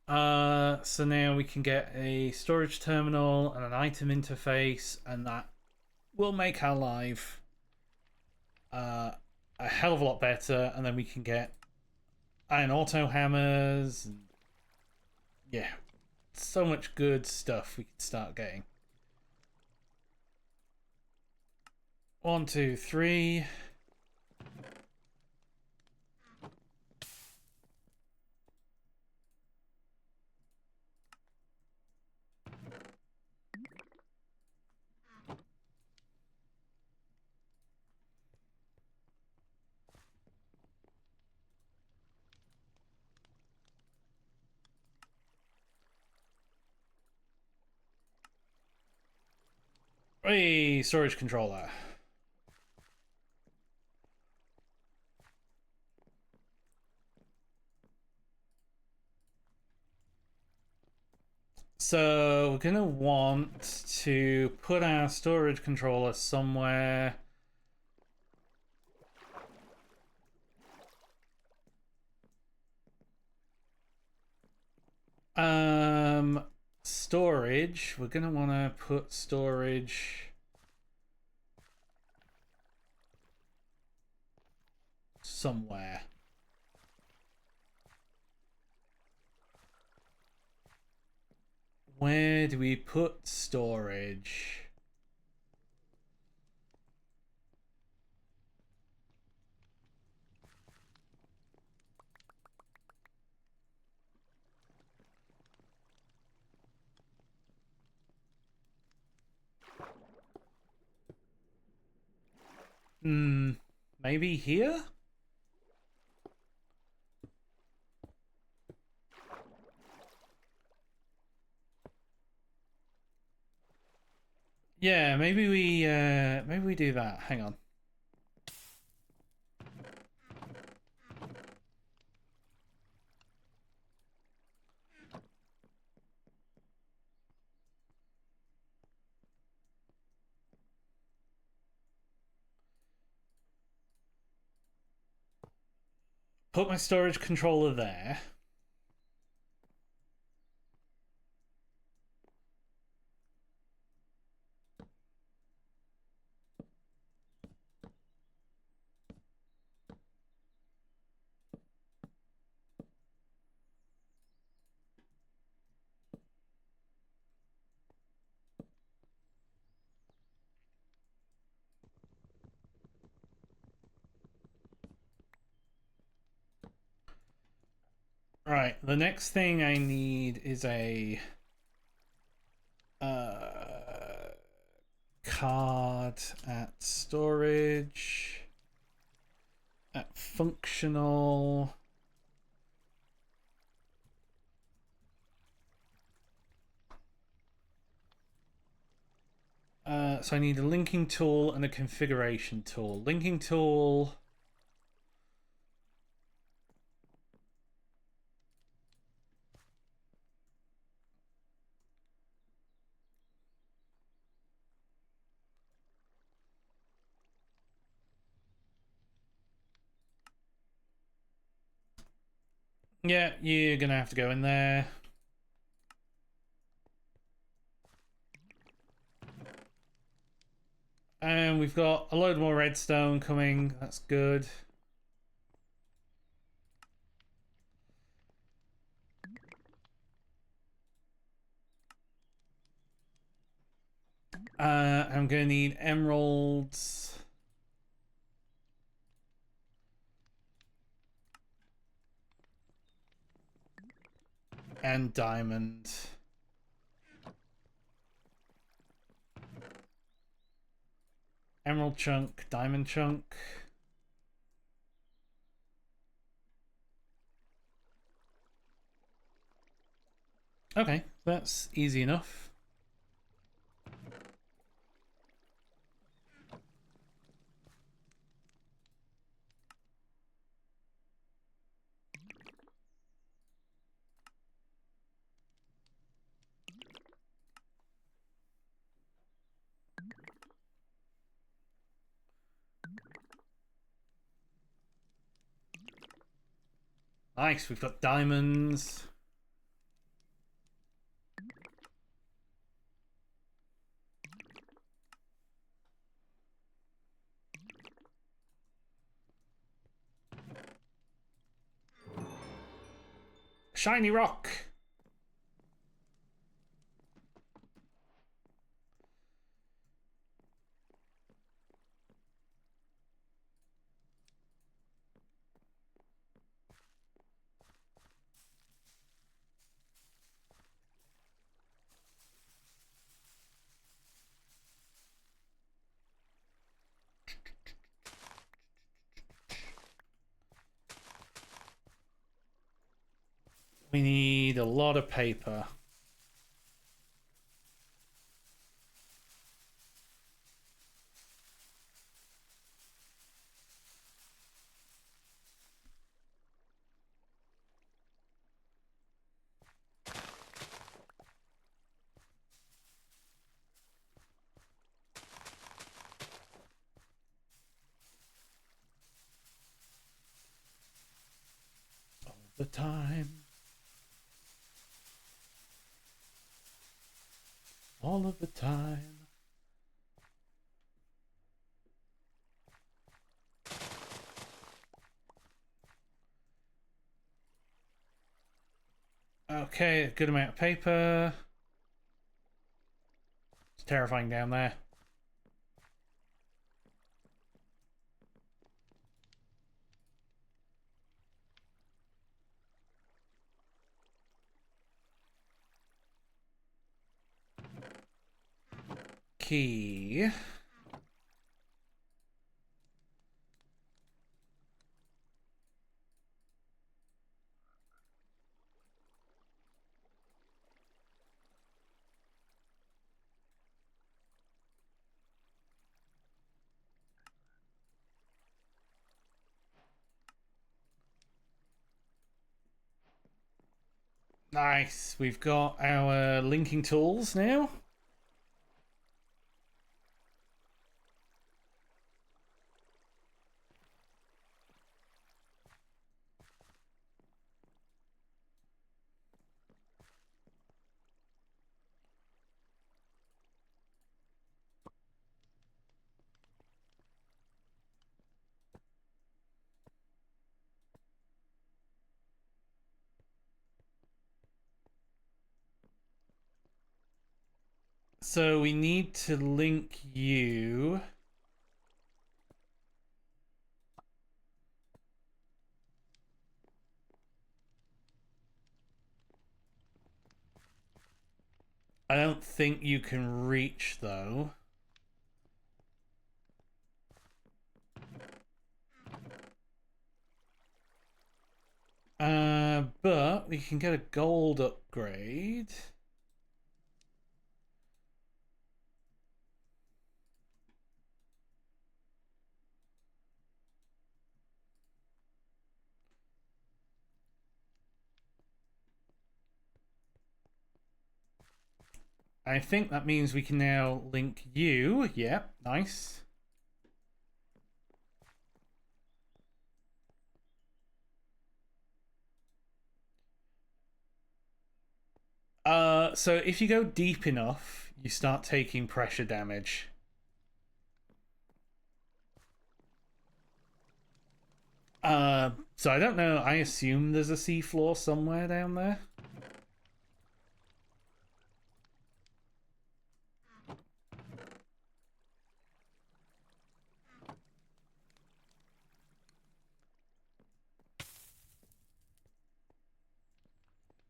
Speaker 1: So now we can get a storage terminal and an item interface, and that will make our life a hell of a lot better. And then we can get iron auto hammers. And yeah, so much good stuff we can start getting. 1, 2, 3. Hey, storage controller. So we're gonna want to put our storage controller somewhere. Storage. We're gonna want to put storage somewhere. Where do we put storage? Maybe here? Yeah, maybe we do that. Hang on. Put my storage controller there. Right, the next thing I need is a card at storage at functional. So I need a linking tool and a configuration tool. Linking tool. Yeah, you're gonna have to go in there. And we've got a load more redstone coming. That's good. I'm gonna need emeralds. And diamond. Emerald chunk, diamond chunk. Okay, that's easy enough. Nice, we've got diamonds. Shiny rock. We need a lot of paper. the time. All of the time. Okay, a good amount of paper. It's terrifying down there. Key. Nice. We've got our linking tools now. So we need to link you. I don't think you can reach, though. But we can get a gold upgrade. I think that means we can now link you. Yep, nice. So if you go deep enough, you start taking pressure damage. So I don't know. I assume there's a seafloor somewhere down there.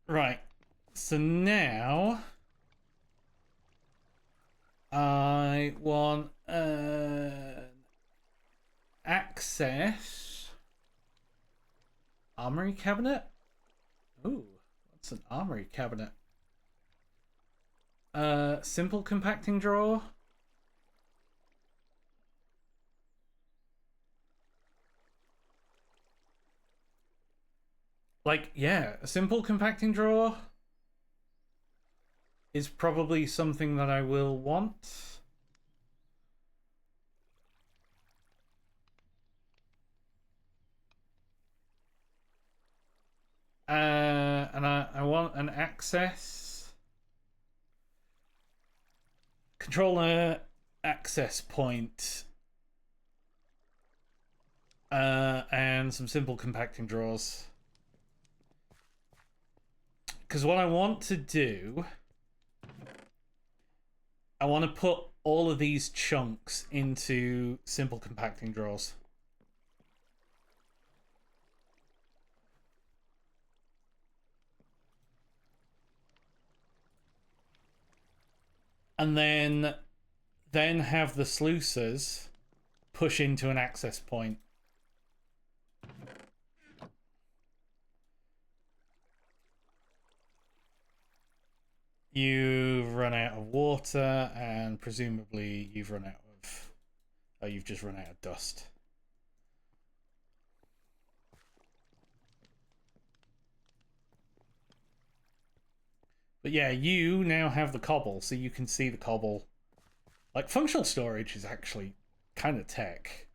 Speaker 1: Right. So now I want access armory cabinet. Ooh, what's an armory cabinet? Simple compacting drawer. Like, yeah, a simple compacting drawer is probably something that I will want. And I want an access controller access point. And some simple compacting drawers. Because what I want to do, I want to put all of these chunks into simple compacting drawers. And then have the sluicers push into an access point. You've run out of water, and presumably you've run out of... Oh, you've just run out of dust. But yeah, you now have the cobble, so you can see the cobble. Like, functional storage is actually kind of tech.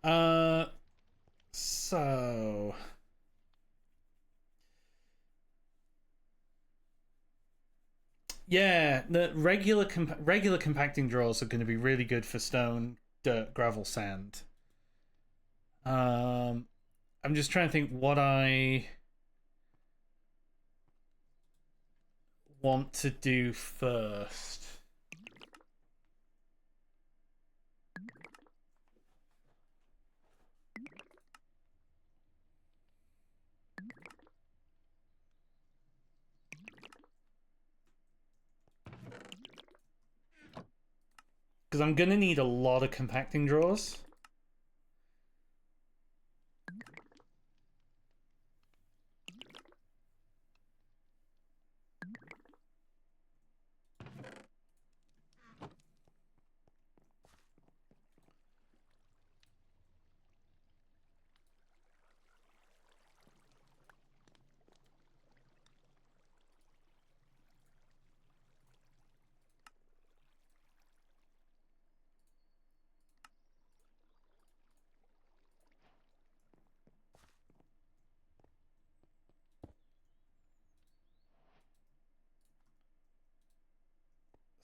Speaker 1: Uh, so yeah, the regular compacting drawers are going to be really good for stone, dirt, gravel, sand. Um, I'm just trying to think what I want to do first. Because I'm going to need a lot of compacting drawers.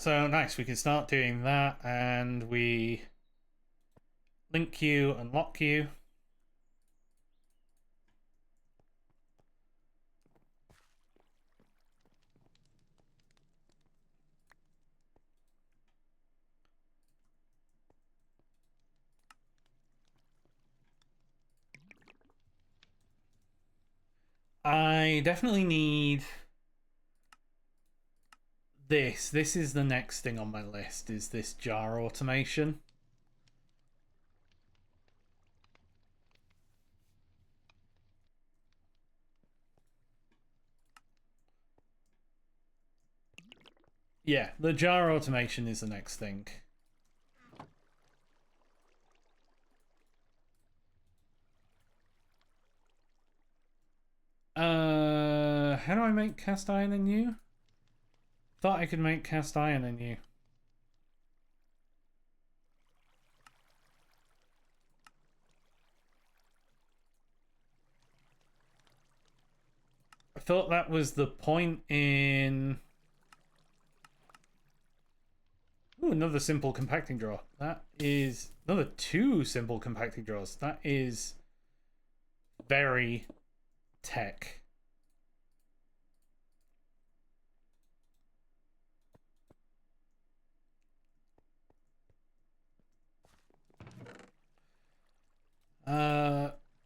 Speaker 1: So nice, we can start doing that, and we link you and lock you. I definitely need this. This is the next thing on my list, is this jar automation. Yeah, the jar automation is the next thing. How do I make cast iron in you? Thought I could make cast iron in you. I thought that was the point in... Ooh, another simple compacting drawer. That is... Another 2 simple compacting drawers. That is very tech.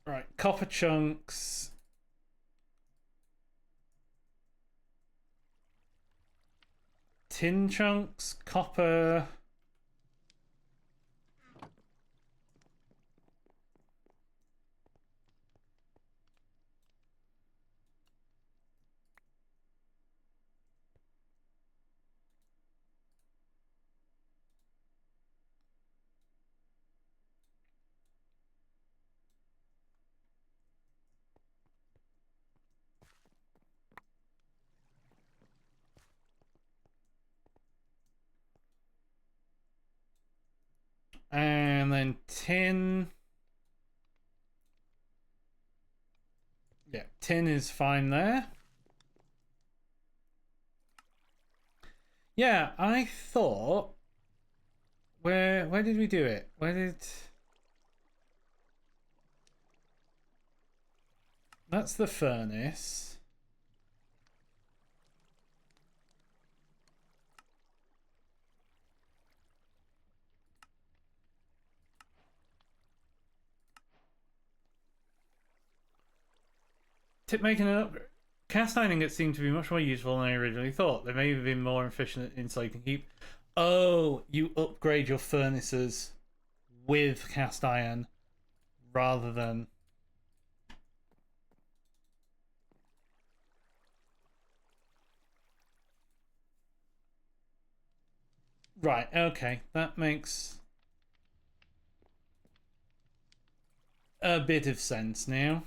Speaker 1: Right, copper chunks. Tin chunks, copper. And then tin. Yeah, tin is fine there. Yeah, I thought... Where did we do it? Where did... That's the furnace. Tip making an upgrade. Cast iron ingots seem to be much more useful than I originally thought. They may have been more efficient in you can keep. Oh, you upgrade your furnaces with cast iron rather than... Right, okay. That makes a bit of sense now.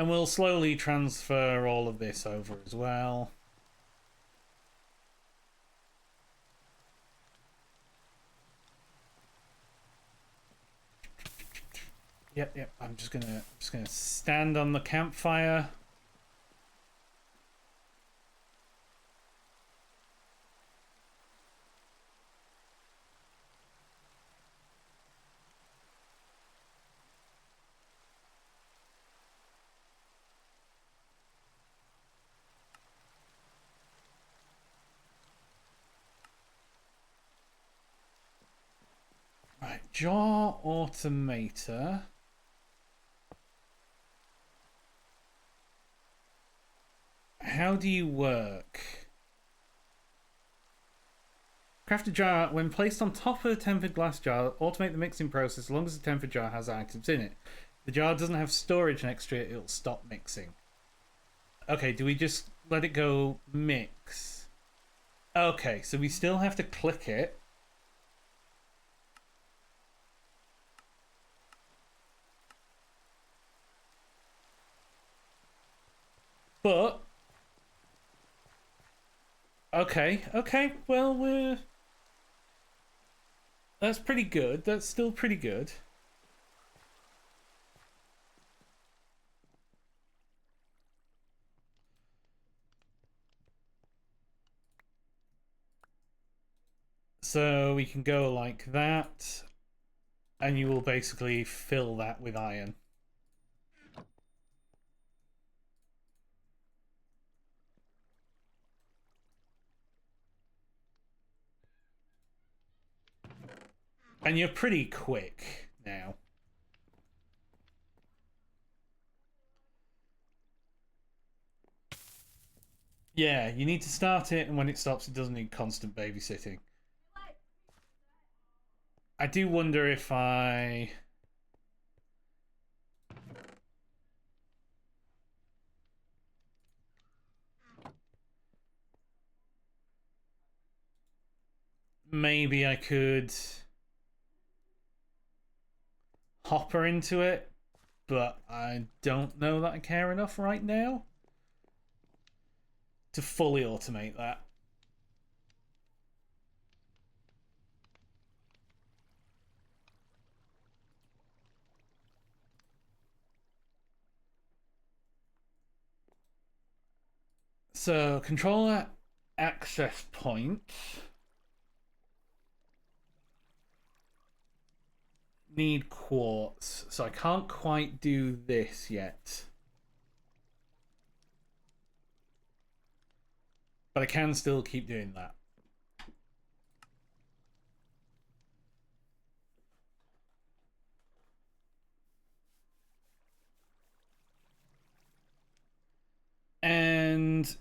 Speaker 1: And we'll slowly transfer all of this over as well. Yep. I'm just gonna stand on the campfire. Right, jaw automator. How do you work? Craft a jar. When placed on top of a tempered glass jar, automate the mixing process as long as the tempered jar has items in it. If the jar doesn't have storage next to it, it'll stop mixing. Okay, do we just let it go mix? Okay, so we still have to click it. But okay, well that's pretty good. That's still pretty good. So we can go like that, and you will basically fill that with iron. And you're pretty quick now. Yeah, you need to start it, and when it stops, it doesn't need constant babysitting. I do wonder if I... Maybe I could hopper into it, but I don't know that I care enough right now to fully automate that. So, controller access point need quartz, so I can't quite do this yet. But I can still keep doing that. And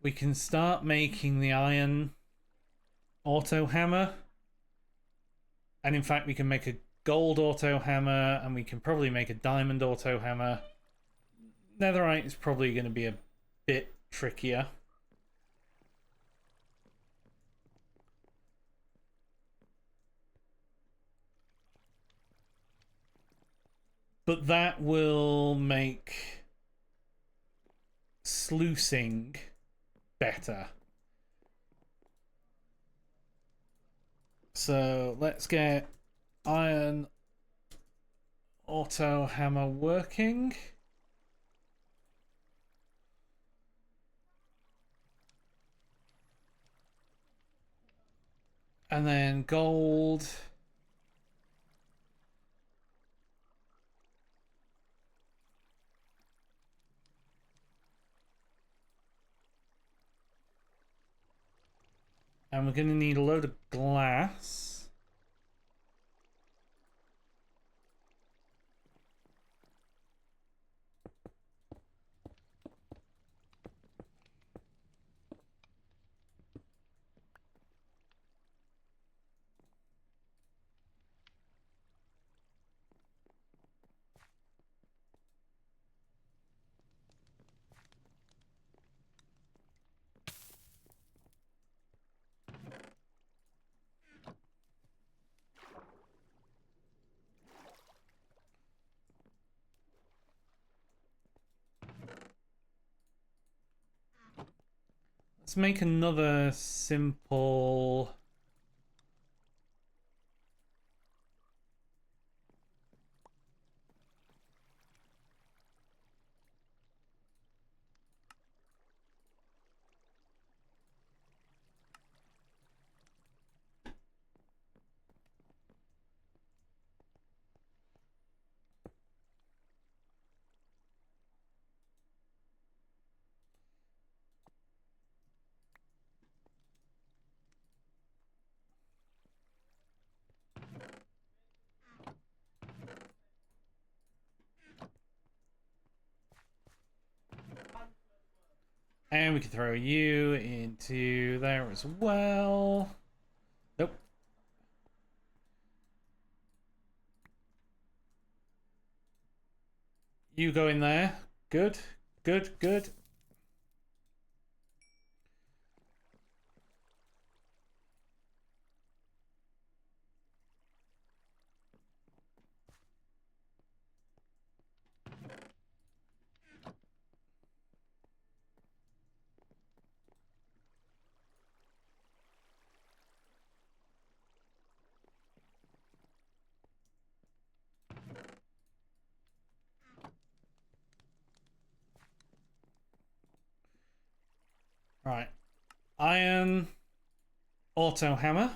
Speaker 1: we can start making the iron auto hammer. And in fact, we can make a gold auto hammer, and we can probably make a diamond auto hammer. Netherite is probably going to be a bit trickier. But that will make sluicing better. So let's get iron auto hammer working. And then gold. And we're going to need a load of glass. Let's make another simple... And we can throw you into there as well. Nope. You go in there. Good, good, good. Right. Iron auto hammer.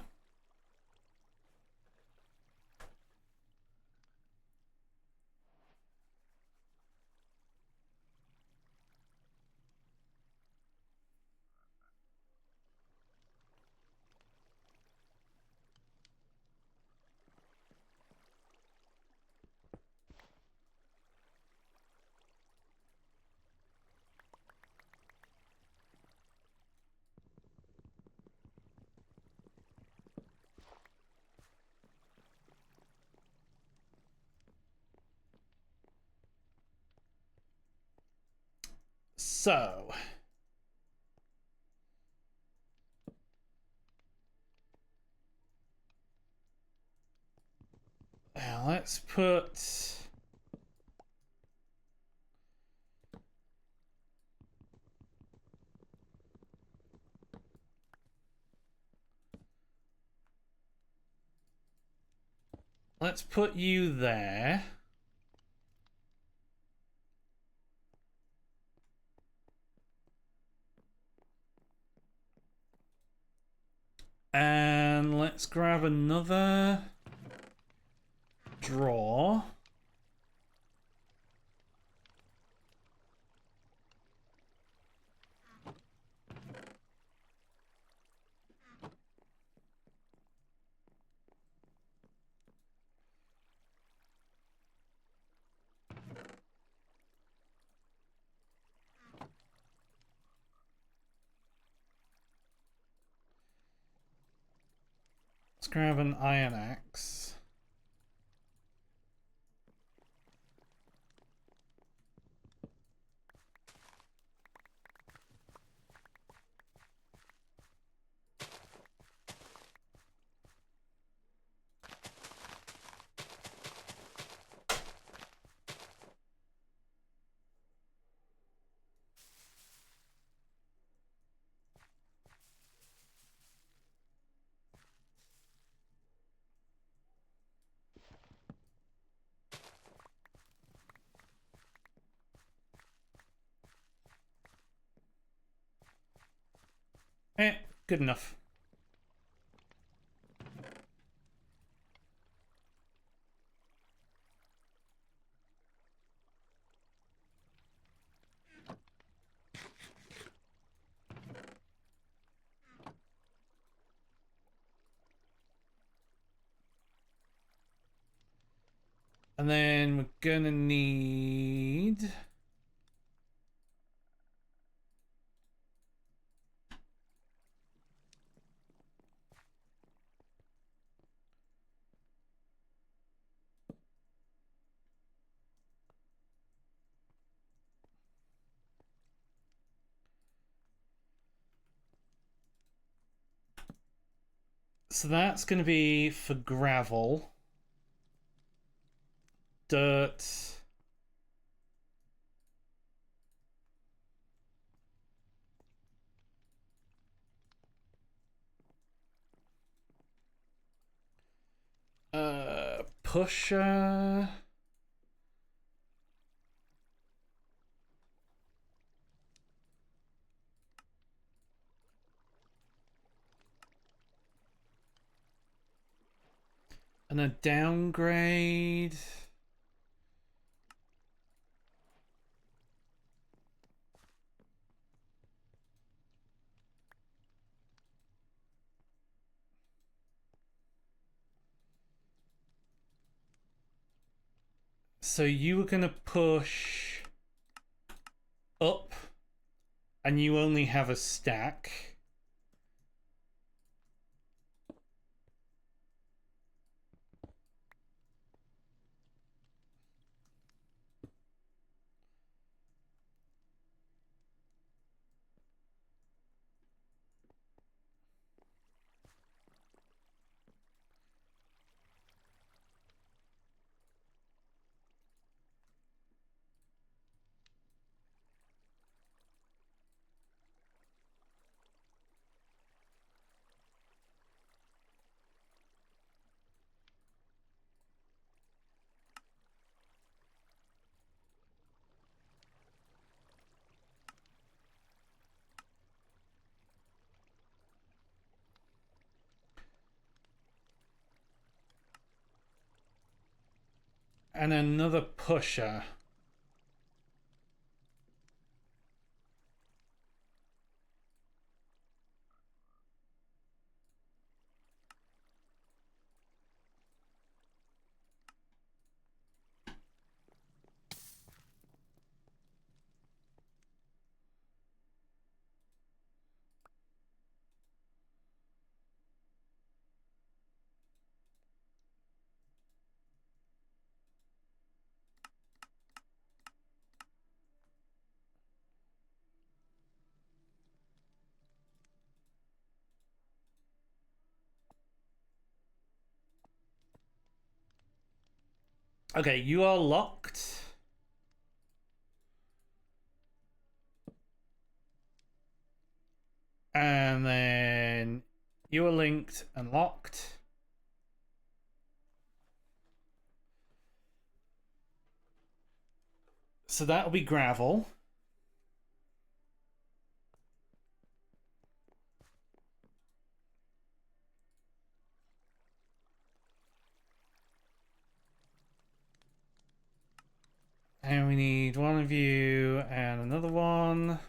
Speaker 1: So now let's put you there. And let's grab another draw. Let's grab an iron axe. Good enough. And then we're gonna need... So that's gonna be for gravel. Dirt. pusher. And a downgrade. So you were going to push up, and you only have a stack. And another pusher. Okay, you are locked. And then you are linked and locked. So that'll be gravel. And we need one of you and another one.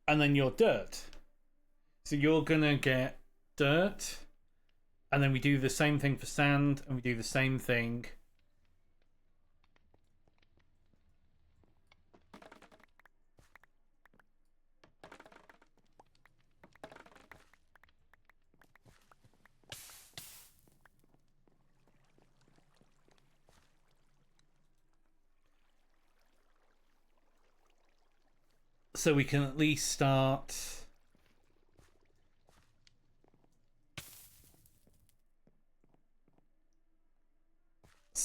Speaker 1: And then you're dirt. So you're gonna get dirt. And then we do the same thing for sand, and we do the same thing. So we can at least start.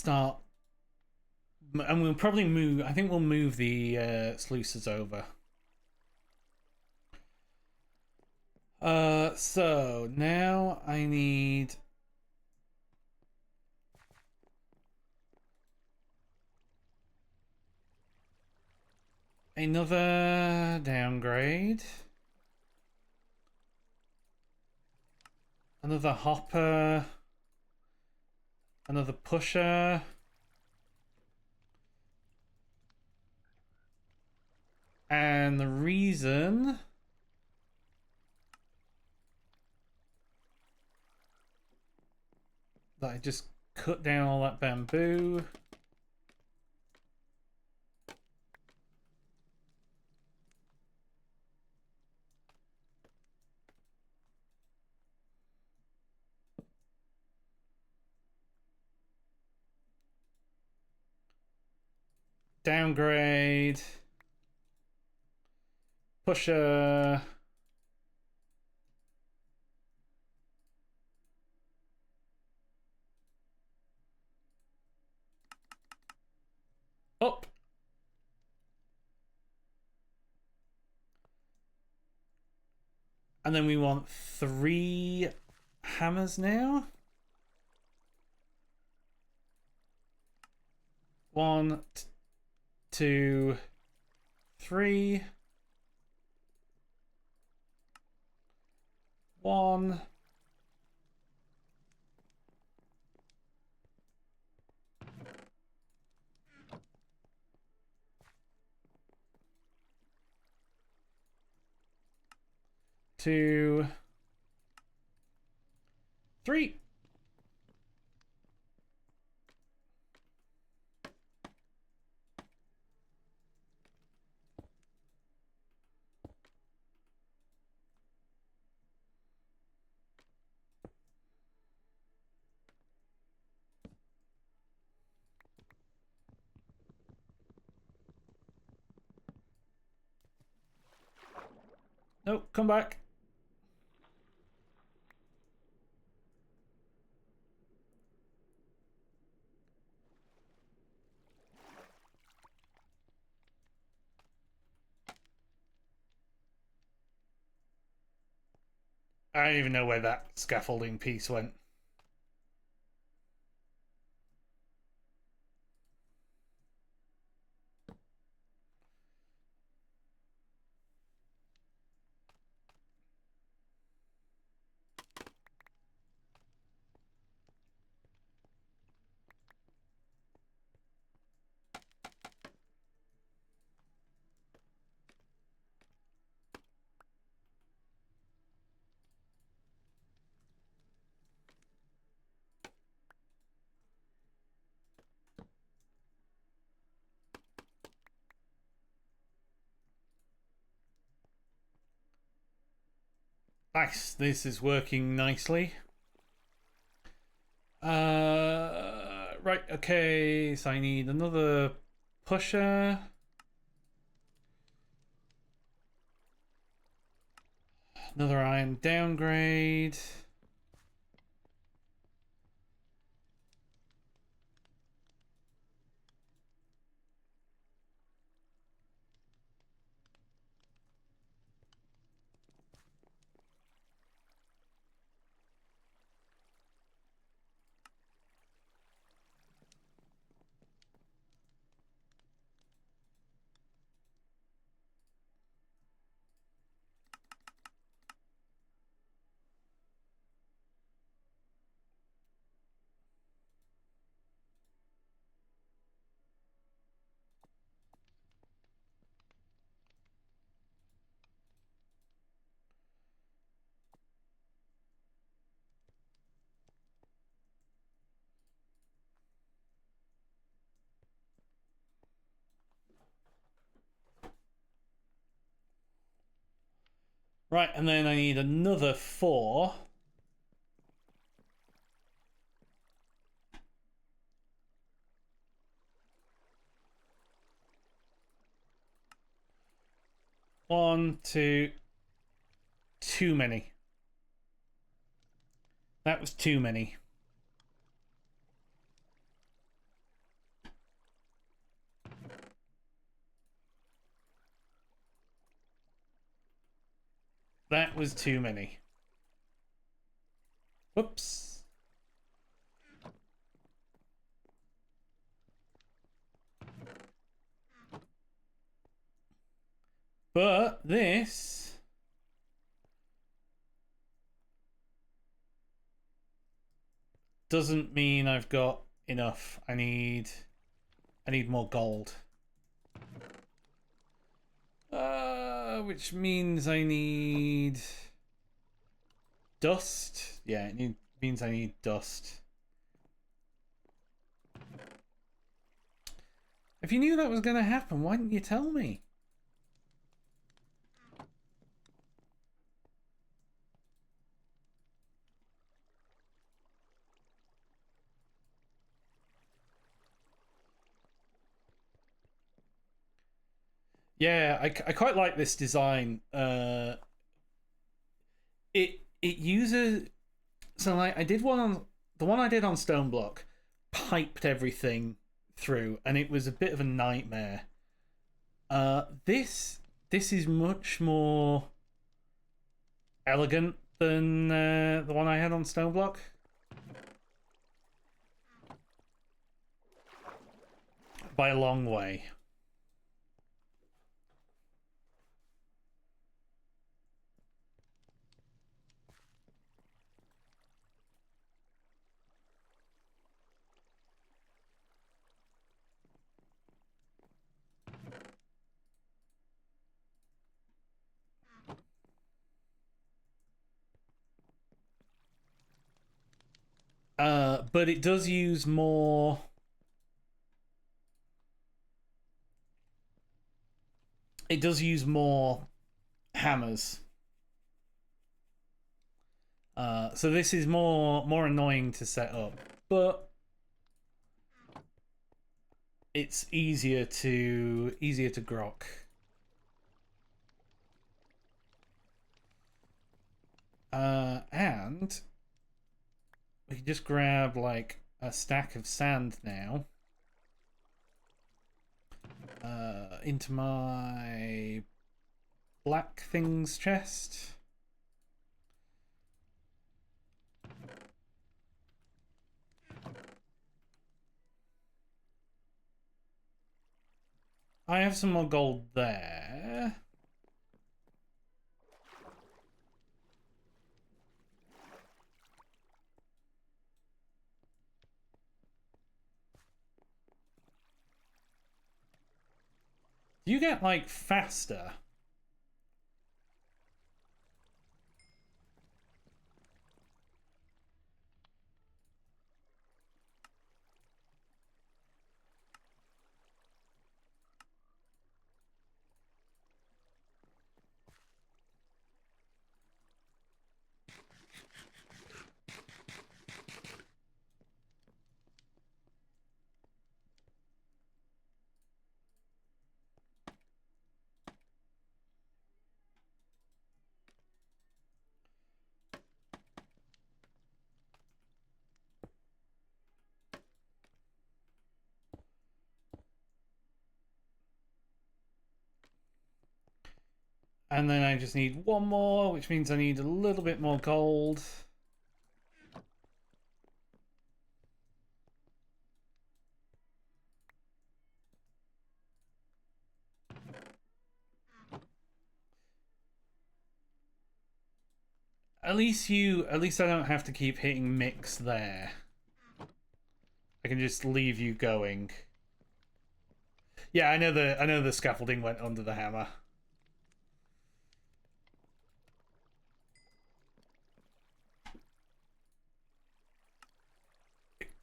Speaker 1: And we'll probably move. I think we'll move the sluices over. So now I need another downgrade. Another hopper. Another pusher. And the reason that I just cut down all that bamboo. Downgrade. Pusher. Up. And then we want 3 hammers now. 1, 2, 3. 1. 2, 3. Nope, come back. I don't even know where that scaffolding piece went. Nice, this is working nicely. Right, okay, so I need another pusher. Another iron downgrade. Right, and then I need another 4. One, two, too many. That was too many. That was too many. Whoops. But this doesn't mean I've got enough. I need more gold. Which means I need dust. Yeah, it means I need dust. If you knew that was going to happen, why didn't you tell me? Yeah, I quite like this design. It uses so like I did one on the one I did on Stoneblock, piped everything through, and it was a bit of a nightmare. This is much more elegant than the one I had on Stoneblock by a long way. But it does use more. It does use more hammers. So this is more annoying to set up, but it's easier to grok. And we can just grab like a stack of sand now. Into my black things chest. I have some more gold there. Do you get like faster? And then I just need one more, which means I need a little bit more gold. At least I don't have to keep hitting mix there. I can just leave you going. Yeah, I know the scaffolding went under the hammer.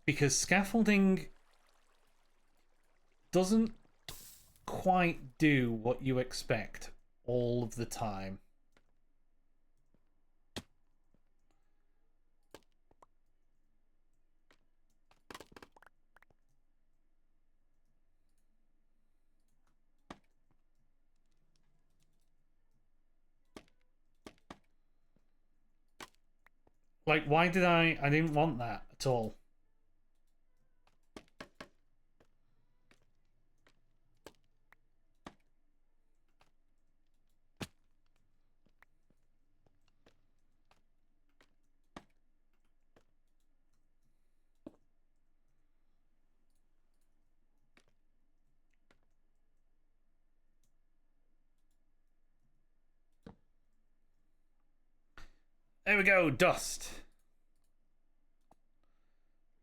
Speaker 1: Because scaffolding doesn't quite do what you expect all of the time. Like, why did I didn't want that at all. There we go, dust.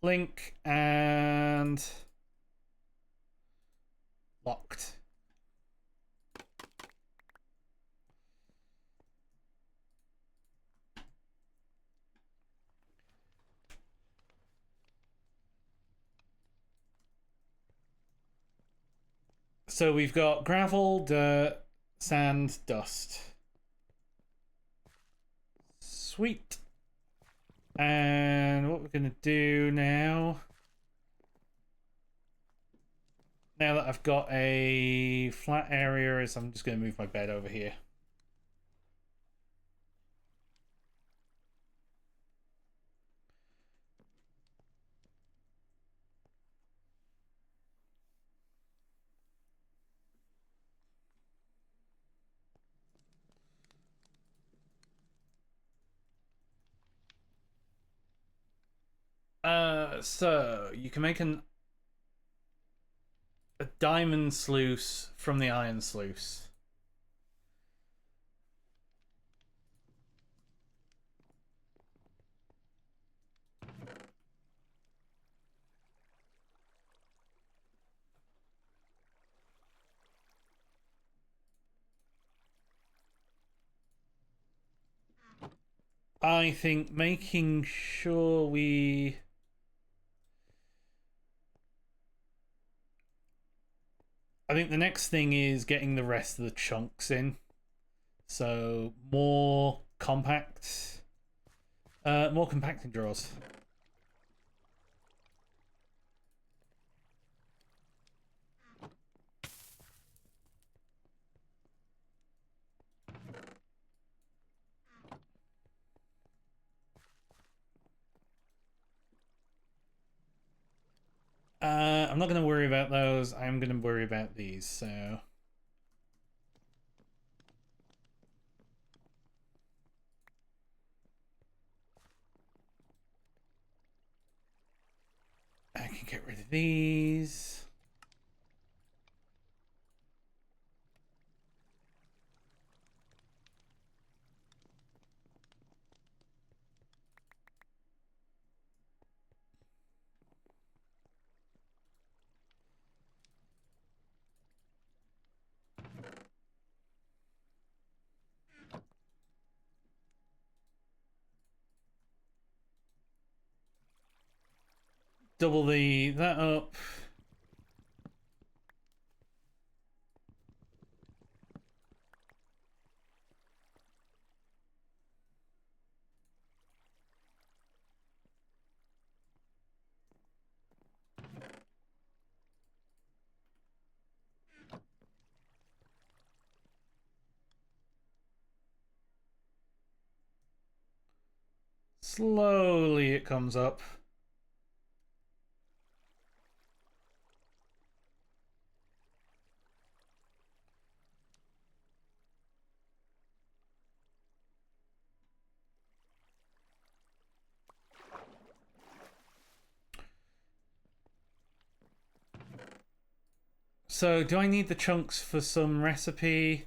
Speaker 1: Link and locked. So we've got gravel, dirt, sand, dust. Sweet. And what we're going to do now Now that I've got a flat area, I'm just going to move my bed over here. So you can make a diamond sluice from the iron sluice. I think making sure I think the next thing is getting the rest of the chunks in. So more compacting drawers. I'm not going to worry about those. I'm going to worry about these. So I can get rid of these. Double that up. Slowly it comes up. So do I need the chunks for some recipe?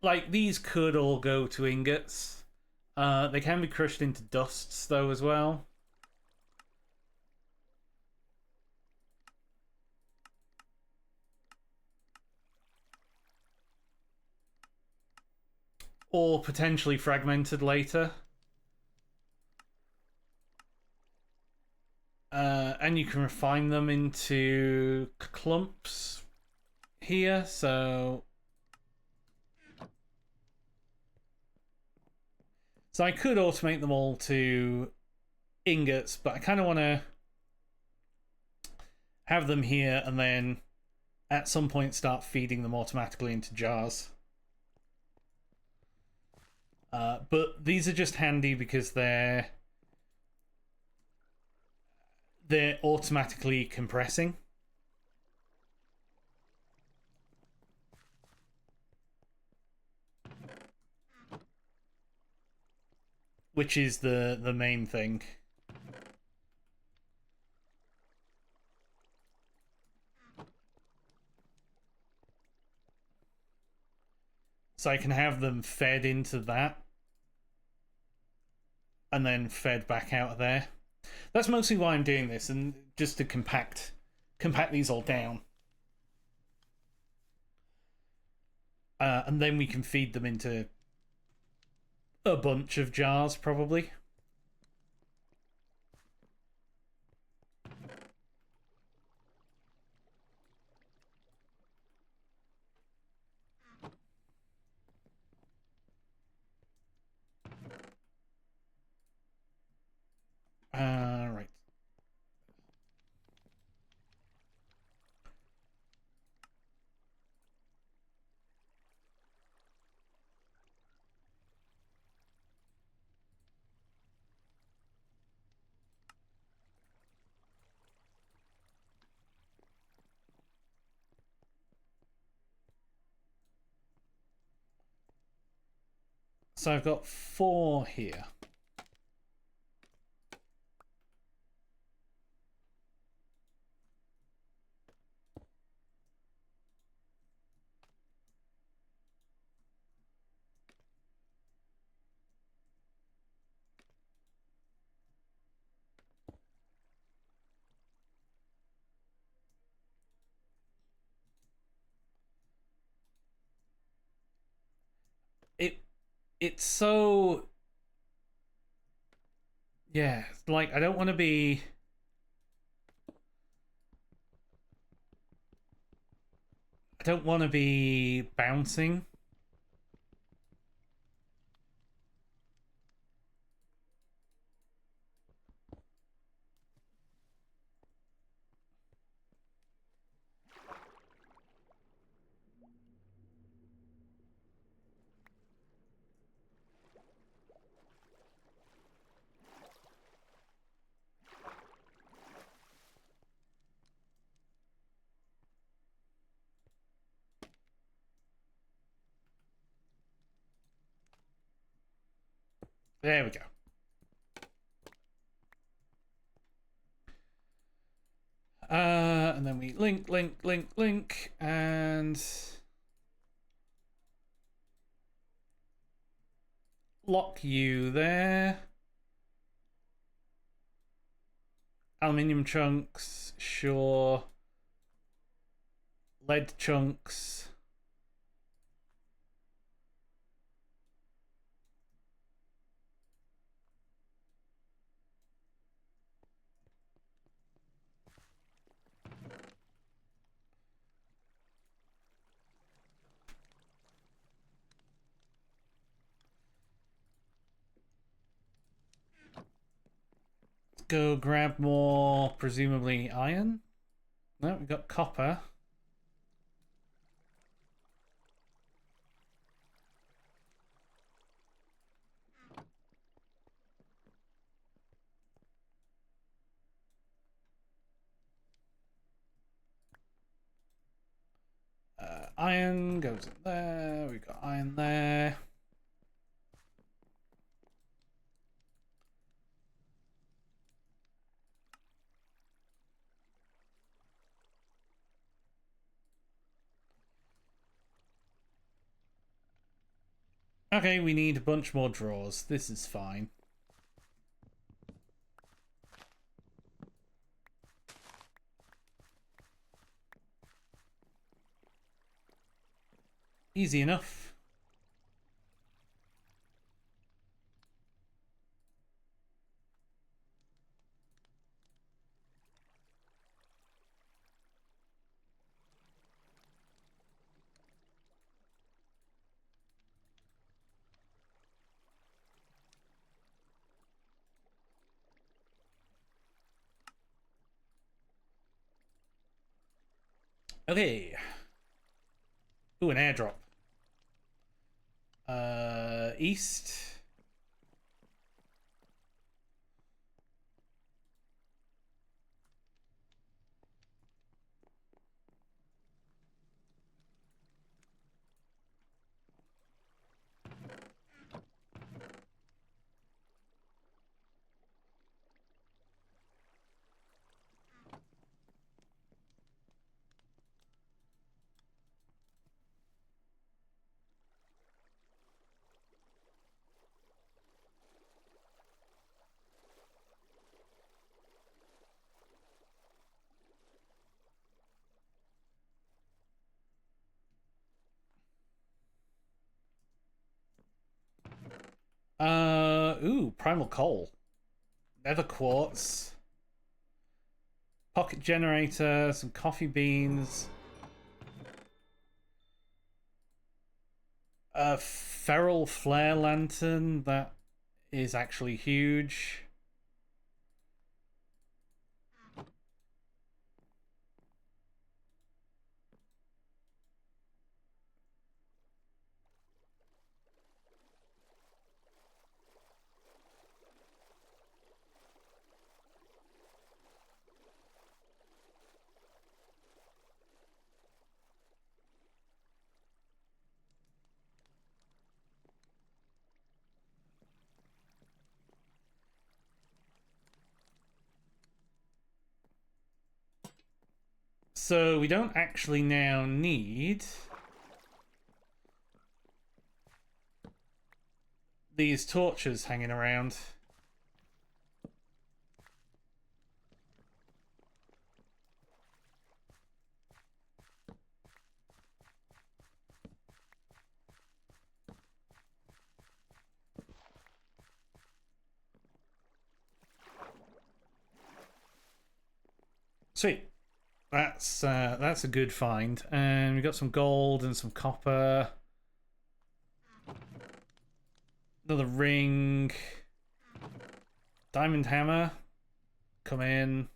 Speaker 1: Like these could all go to ingots. They can be crushed into dusts though as well. Or potentially fragmented later. And you can refine them into clumps here, so I could automate them all to ingots, but I kind of want to have them here and then at some point start feeding them automatically into jars. But these are just handy because they're automatically compressing. Which is the main thing. So I can have them fed into that and then fed back out of there. That's mostly why I'm doing this, and just to compact these all down. And then we can feed them into a bunch of jars, probably. So I've got 4 here. It's so, yeah, like I don't want to be, bouncing. There we go. And then we link, and lock you there. Aluminium chunks, sure. Lead chunks. Go grab more, presumably iron. No, we got copper. Iron goes in there. We've got iron there. Okay, we need a bunch more drawers. This is fine. Easy enough. Okay. Ooh, an airdrop. East. Ooh, primal coal. Nether quartz. Pocket generator, some coffee beans. A feral flare lantern that is actually huge. So we don't actually now need these torches hanging around. Sweet. That's a good find. And we got some gold and some copper. Another ring. Diamond hammer. Come in.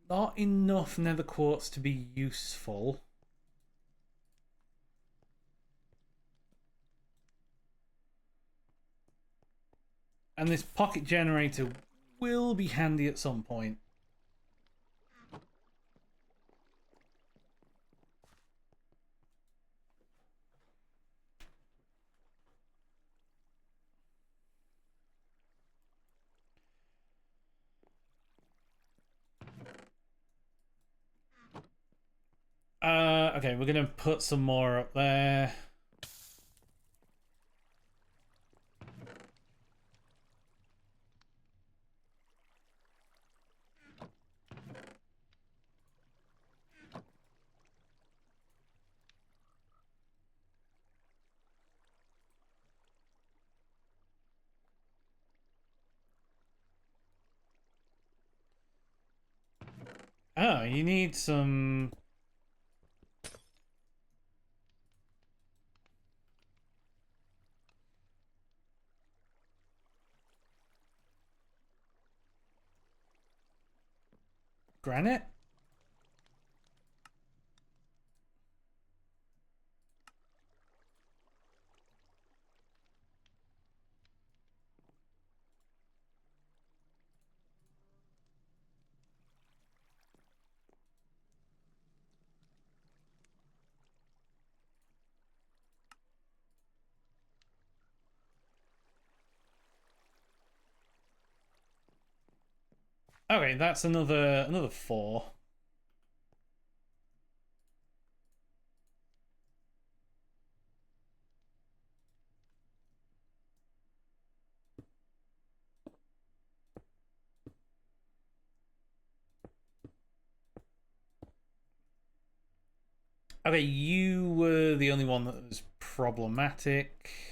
Speaker 1: Not enough nether quartz to be useful. And this pocket generator will be handy at some point. Okay, we're gonna put some more up there. Oh, you need some... granite? Okay, that's another 4. Okay, you were the only one that was problematic.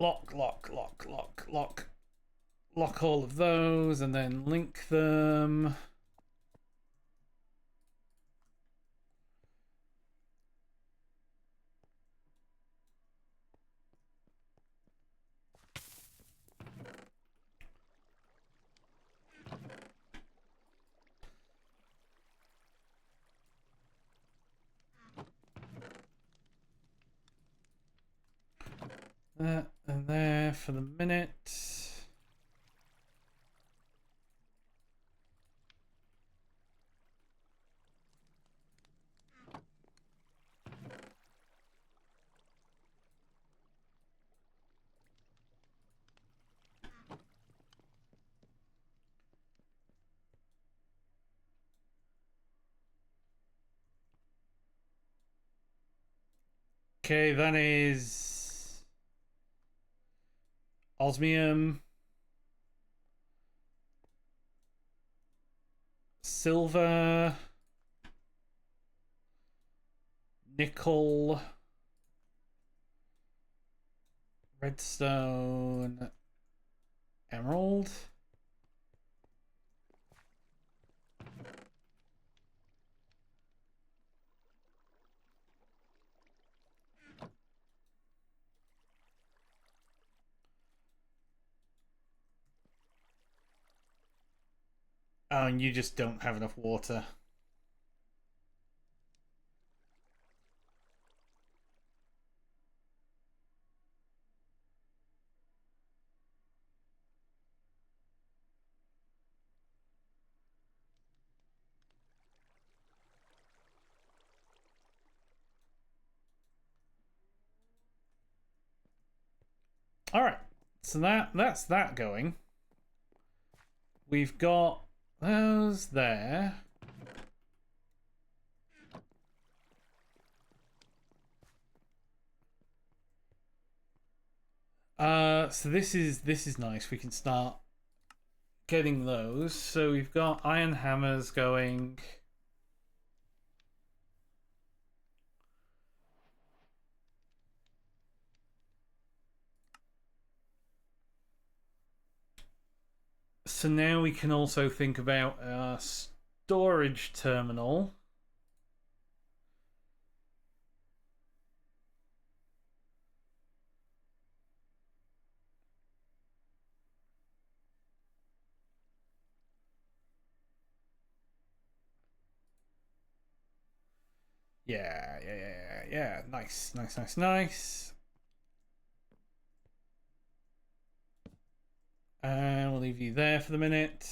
Speaker 1: Lock, lock, lock, lock, lock. Lock all of those and then link them. That and there for the minute. Okay, that is osmium, silver, nickel, redstone, emerald. Oh, and you just don't have enough water. All right, so that's that going. We've got those there. So this is nice. We can start getting those. So we've got iron hammers going. So now we can also think about a storage terminal. Yeah. Nice. And we'll leave you there for the minute.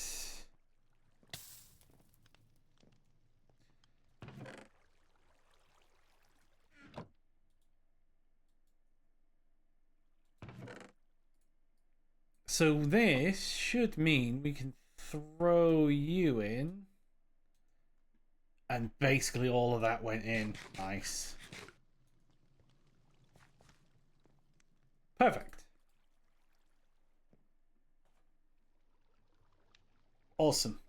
Speaker 1: So this should mean we can throw you in. And basically all of that went in. Nice. Perfect. Awesome.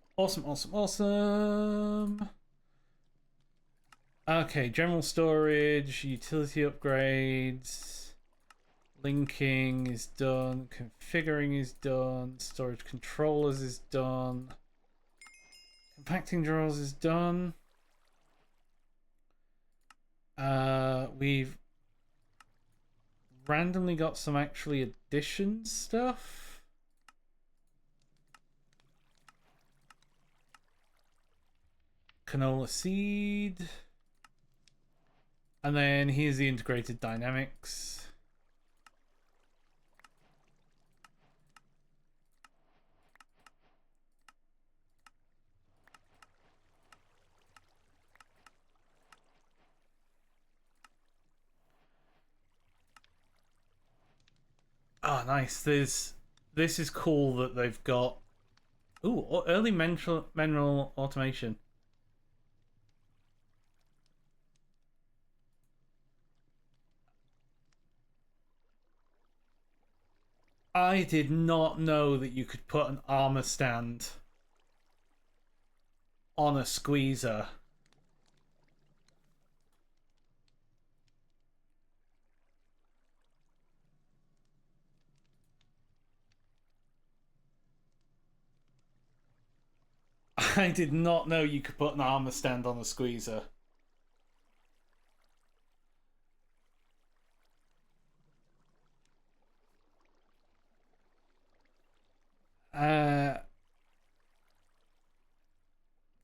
Speaker 1: Okay, general storage, utility upgrades, linking is done, configuring is done, storage controllers is done, compacting drawers is done. We've randomly got some actually addition stuff. Canola seed. And then here's the integrated dynamics. Oh, nice. This is cool that they've got. Ooh, early mineral automation. I did not know that you could put an armor stand on a squeezer. I did not know you could put an armor stand on a squeezer. Uh,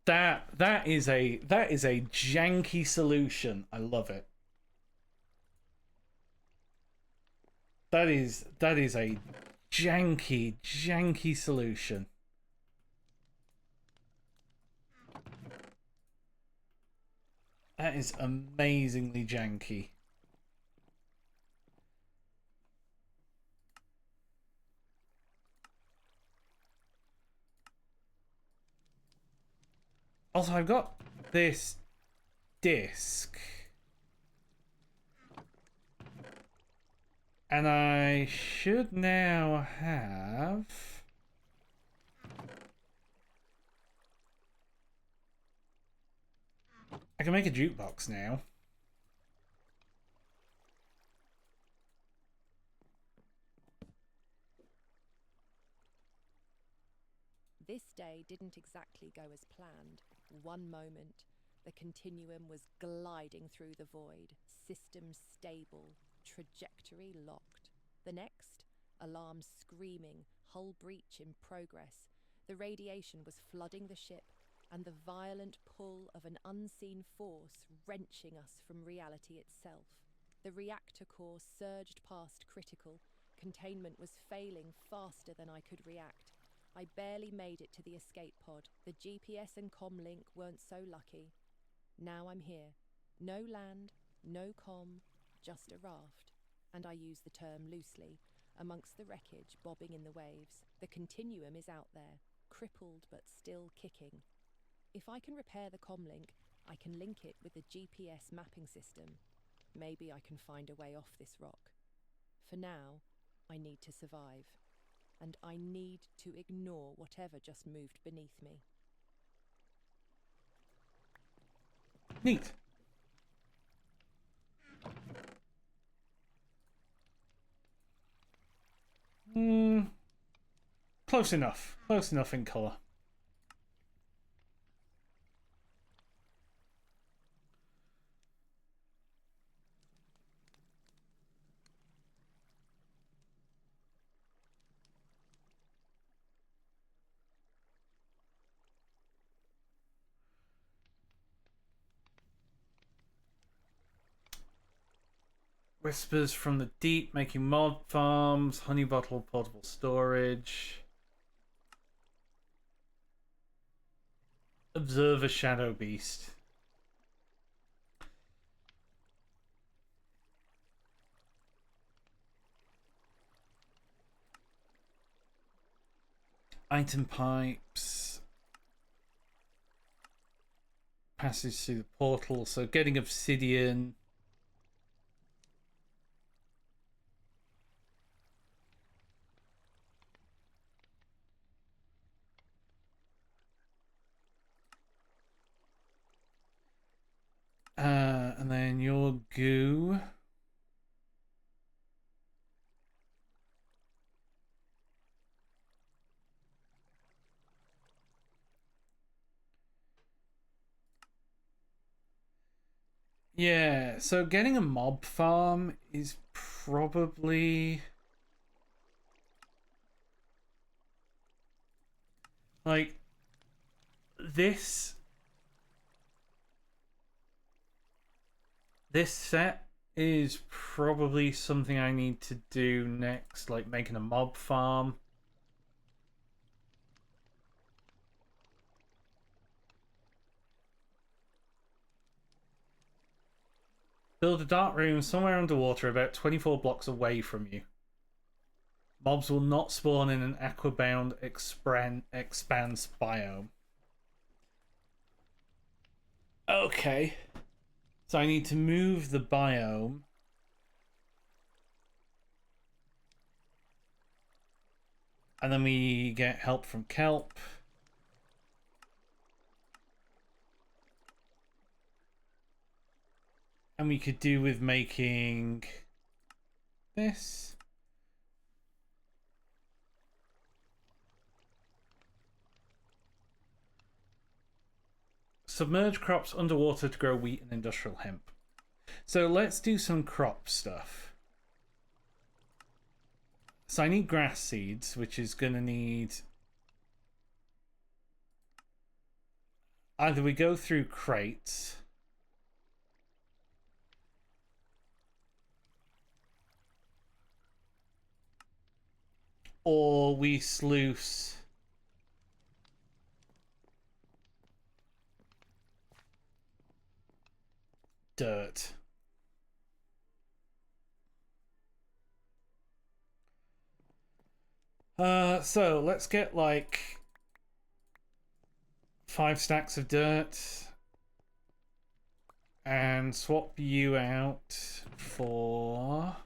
Speaker 1: that is a janky solution. I love it. That is a janky solution. That is amazingly janky. Also, I've got this disc. And I should now have... I can make a jukebox now.
Speaker 2: This day didn't exactly go as planned. One moment, the continuum was gliding through the void, system stable, trajectory locked. The next, alarms screaming, hull breach in progress. The radiation was flooding the ship, and the violent pull of an unseen force wrenching us from reality itself. The reactor core surged past critical. Containment was failing faster than I could react. I barely made it to the escape pod. The GPS and comm link weren't so lucky. Now I'm here. No land, no comm, just a raft. And I use the term loosely. amongst the wreckage bobbing in the waves. The continuum is out there, crippled but still kicking. If I can repair the comlink, I can link it with the GPS mapping system. Maybe I can find a way off this rock. For now, I need to survive. And I need to ignore whatever just moved beneath me.
Speaker 1: Neat. Close enough. Close enough in colour. Whispers from the deep, making mod farms, honey bottle portable storage. Observe a shadow beast. Item pipes. Passage through the portal, so getting obsidian. And then your goo. Yeah, so getting a mob farm is probably like this set is probably something I need to do next, like making a mob farm. Build a dark room somewhere underwater about 24 blocks away from you. Mobs will not spawn in an aquabound expanse biome. Okay. So I need to move the biome. And then we get help from kelp. And we could do with making this. Submerge crops underwater to grow wheat and industrial hemp. So let's do some crop stuff. So I need grass seeds, which is going to need... Either we go through crates... or we sluice dirt. So let's get like 5 stacks of dirt and swap you out for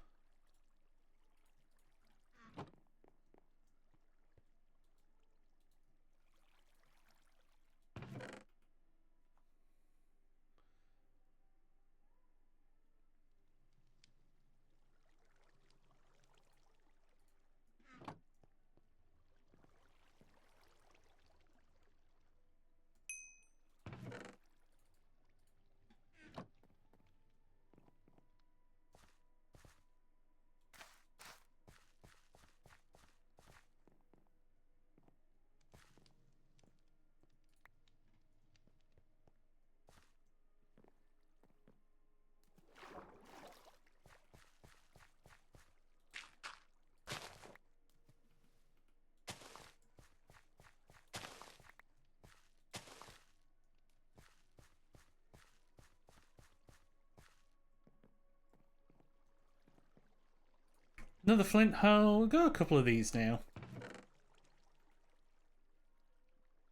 Speaker 1: Another flint hole. We've got a couple of these now.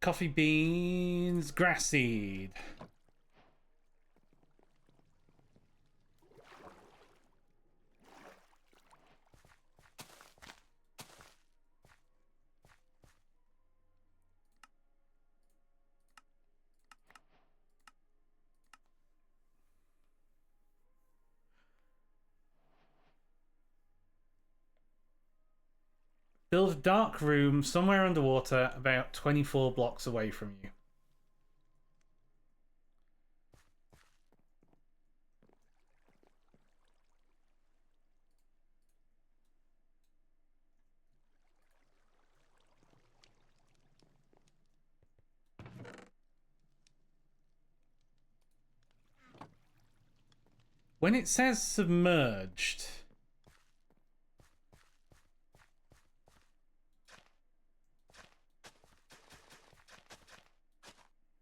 Speaker 1: Coffee beans, grass seed. Build a dark room somewhere underwater about 24 blocks away from you. When it says submerged...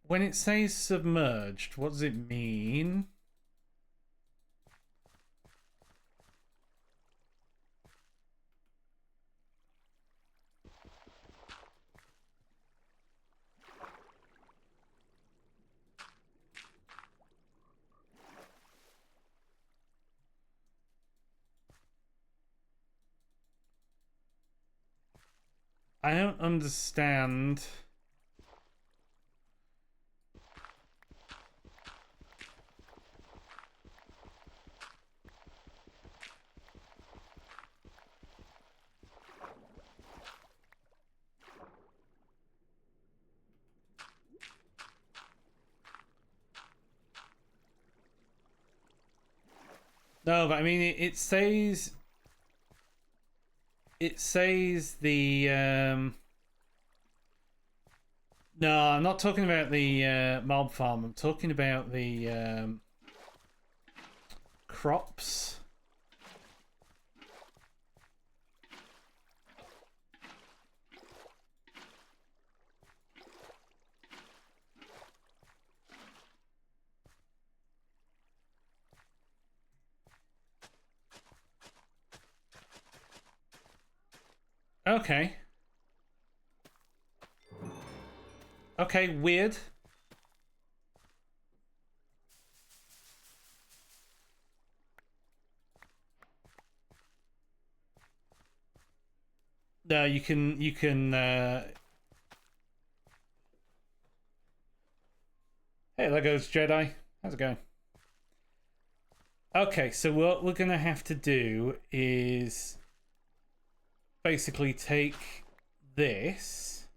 Speaker 1: When it says submerged, what does it mean? I don't understand. No, but I mean, it says... It says the... No, I'm not talking about the mob farm. I'm talking about the crops. Okay. Okay, weird. No, you can Hey, there goes Jedi. How's it going? Okay, so what we're gonna have to do is basically take this.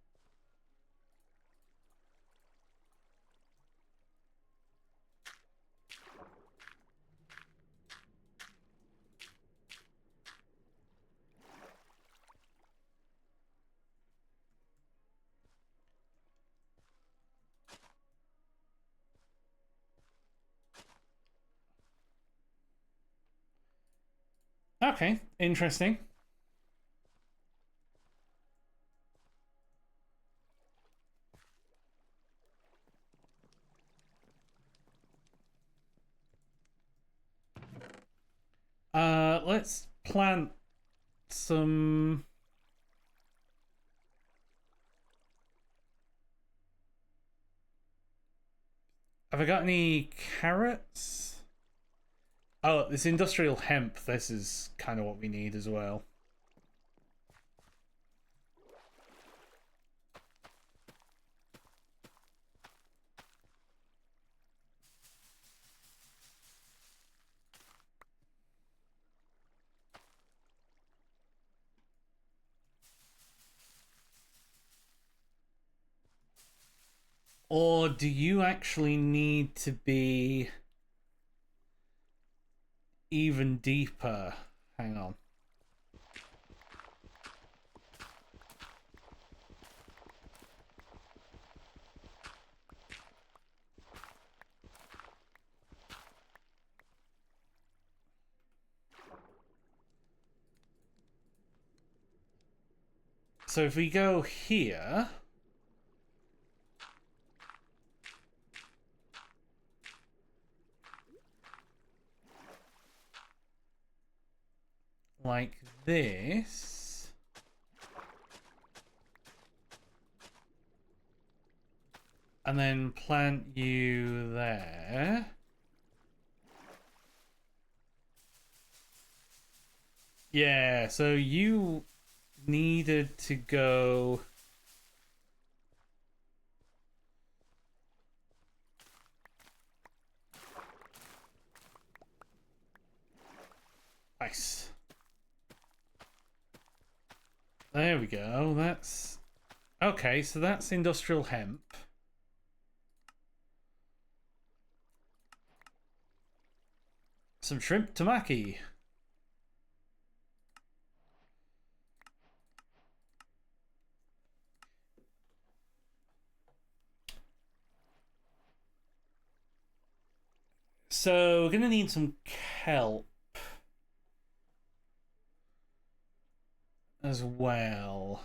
Speaker 1: Okay, interesting. Let's plant some... Have I got any carrots? Oh, this industrial hemp. This is kind of what we need as well. Or do you actually need to be even deeper? Hang on. So if we go here... like this. And then plant you there. Yeah, so you needed to go... Nice. There we go. That's... Okay, so that's industrial hemp. Some shrimp tamaki. So we're gonna need some kelp as well.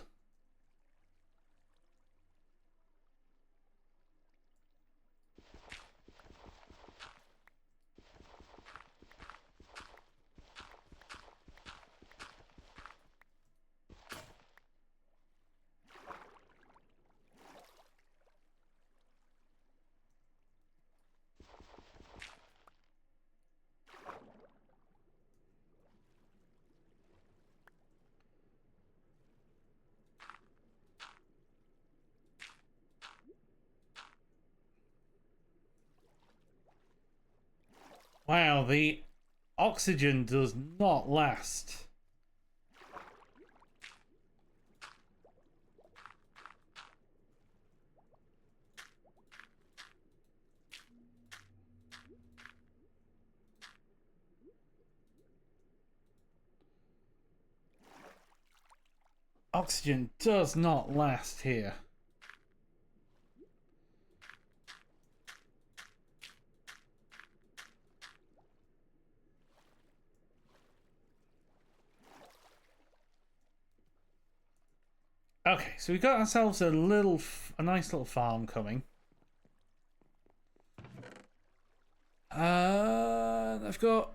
Speaker 1: Wow, the oxygen does not last. Oxygen does not last here. Okay, so we got ourselves a nice little farm coming. I've got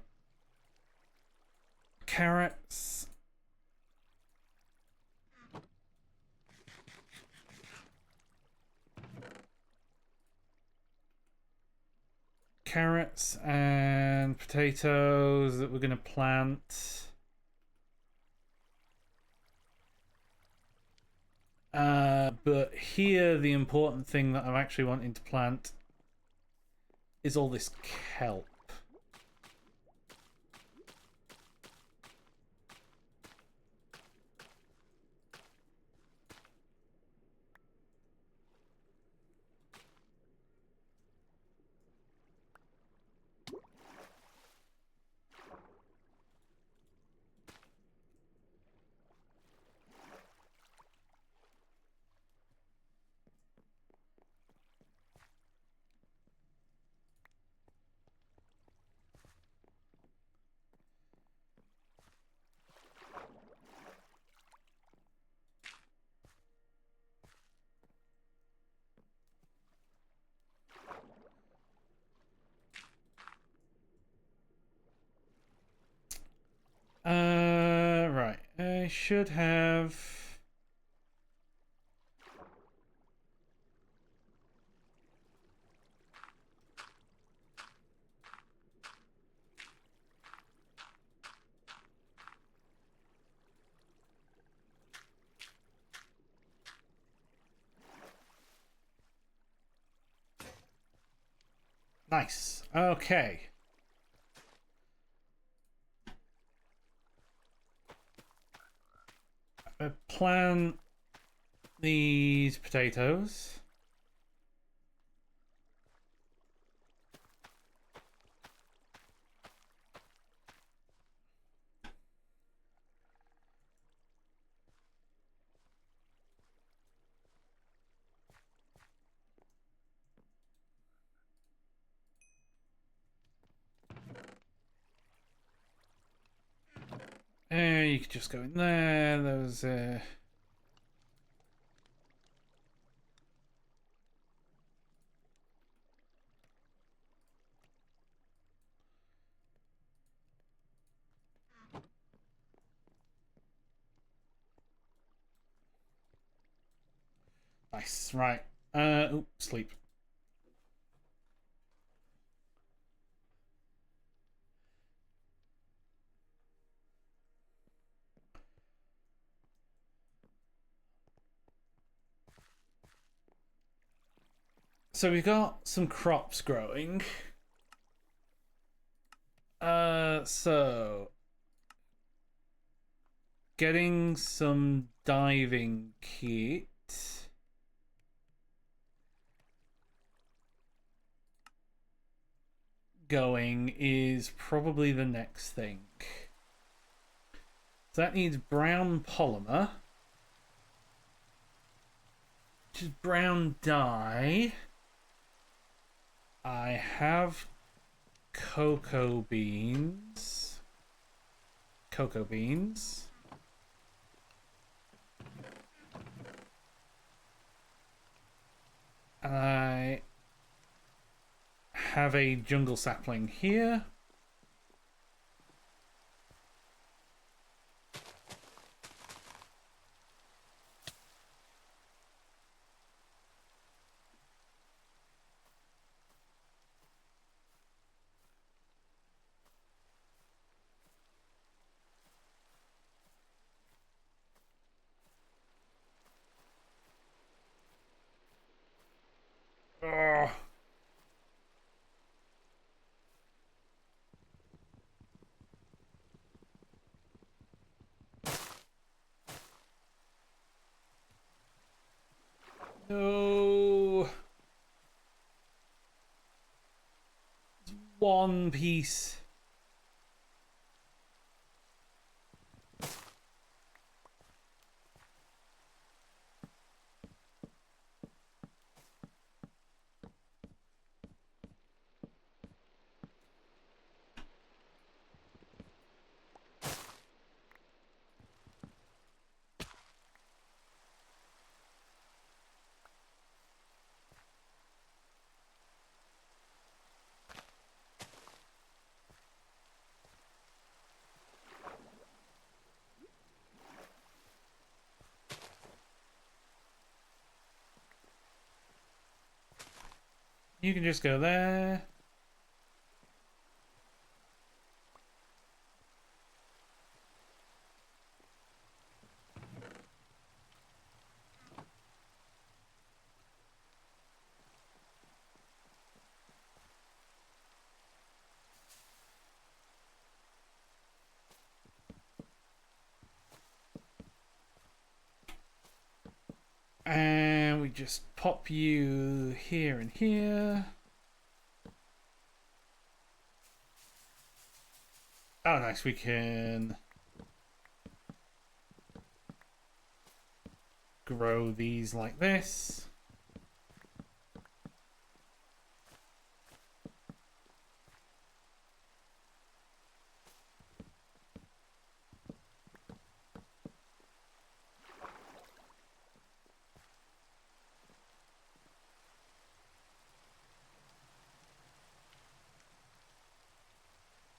Speaker 1: carrots. Carrots and potatoes that we're going to plant. But here the important thing that I'm actually wanting to plant is all this kelp. Right. I should have... Nice. Okay. Plant these potatoes. You could just go in there. Those. Nice. Right. Sleep. So we've got some crops growing. So getting some diving kit. Going is probably the next thing. So that needs brown polymer, which is brown dye. I have cocoa beans. Cocoa beans. I have a jungle sapling here. Oh. No. One piece. You can just go there. And we just pop you here and here. Oh, nice. We can grow these like this.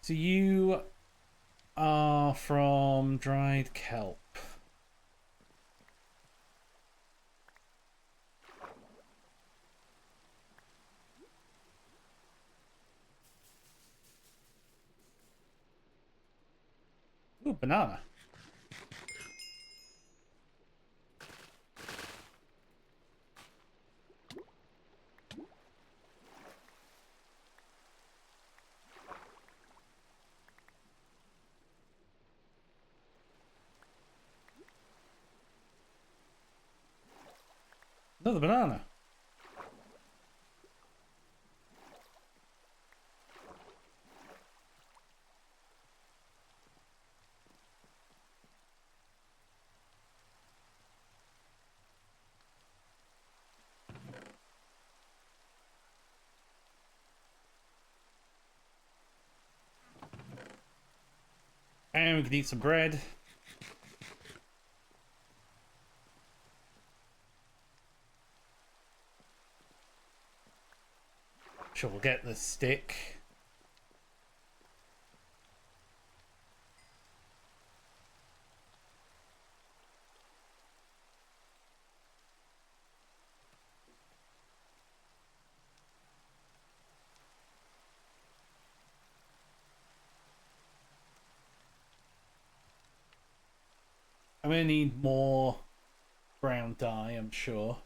Speaker 1: So you are from dried kelp. Ooh, banana. Another banana. And we can eat some bread. Sure, we'll get the stick. I'm going to need more brown dye, I'm sure.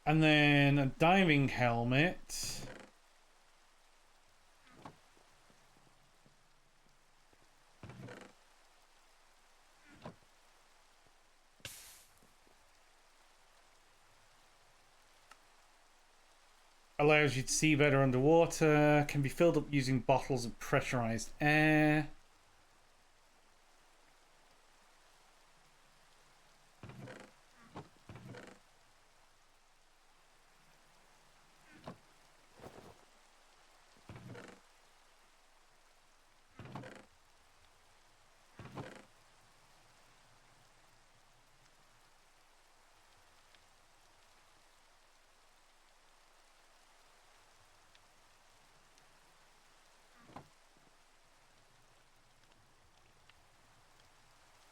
Speaker 1: And then a diving helmet. Allows you to see better underwater. Can be filled up using bottles of pressurized air.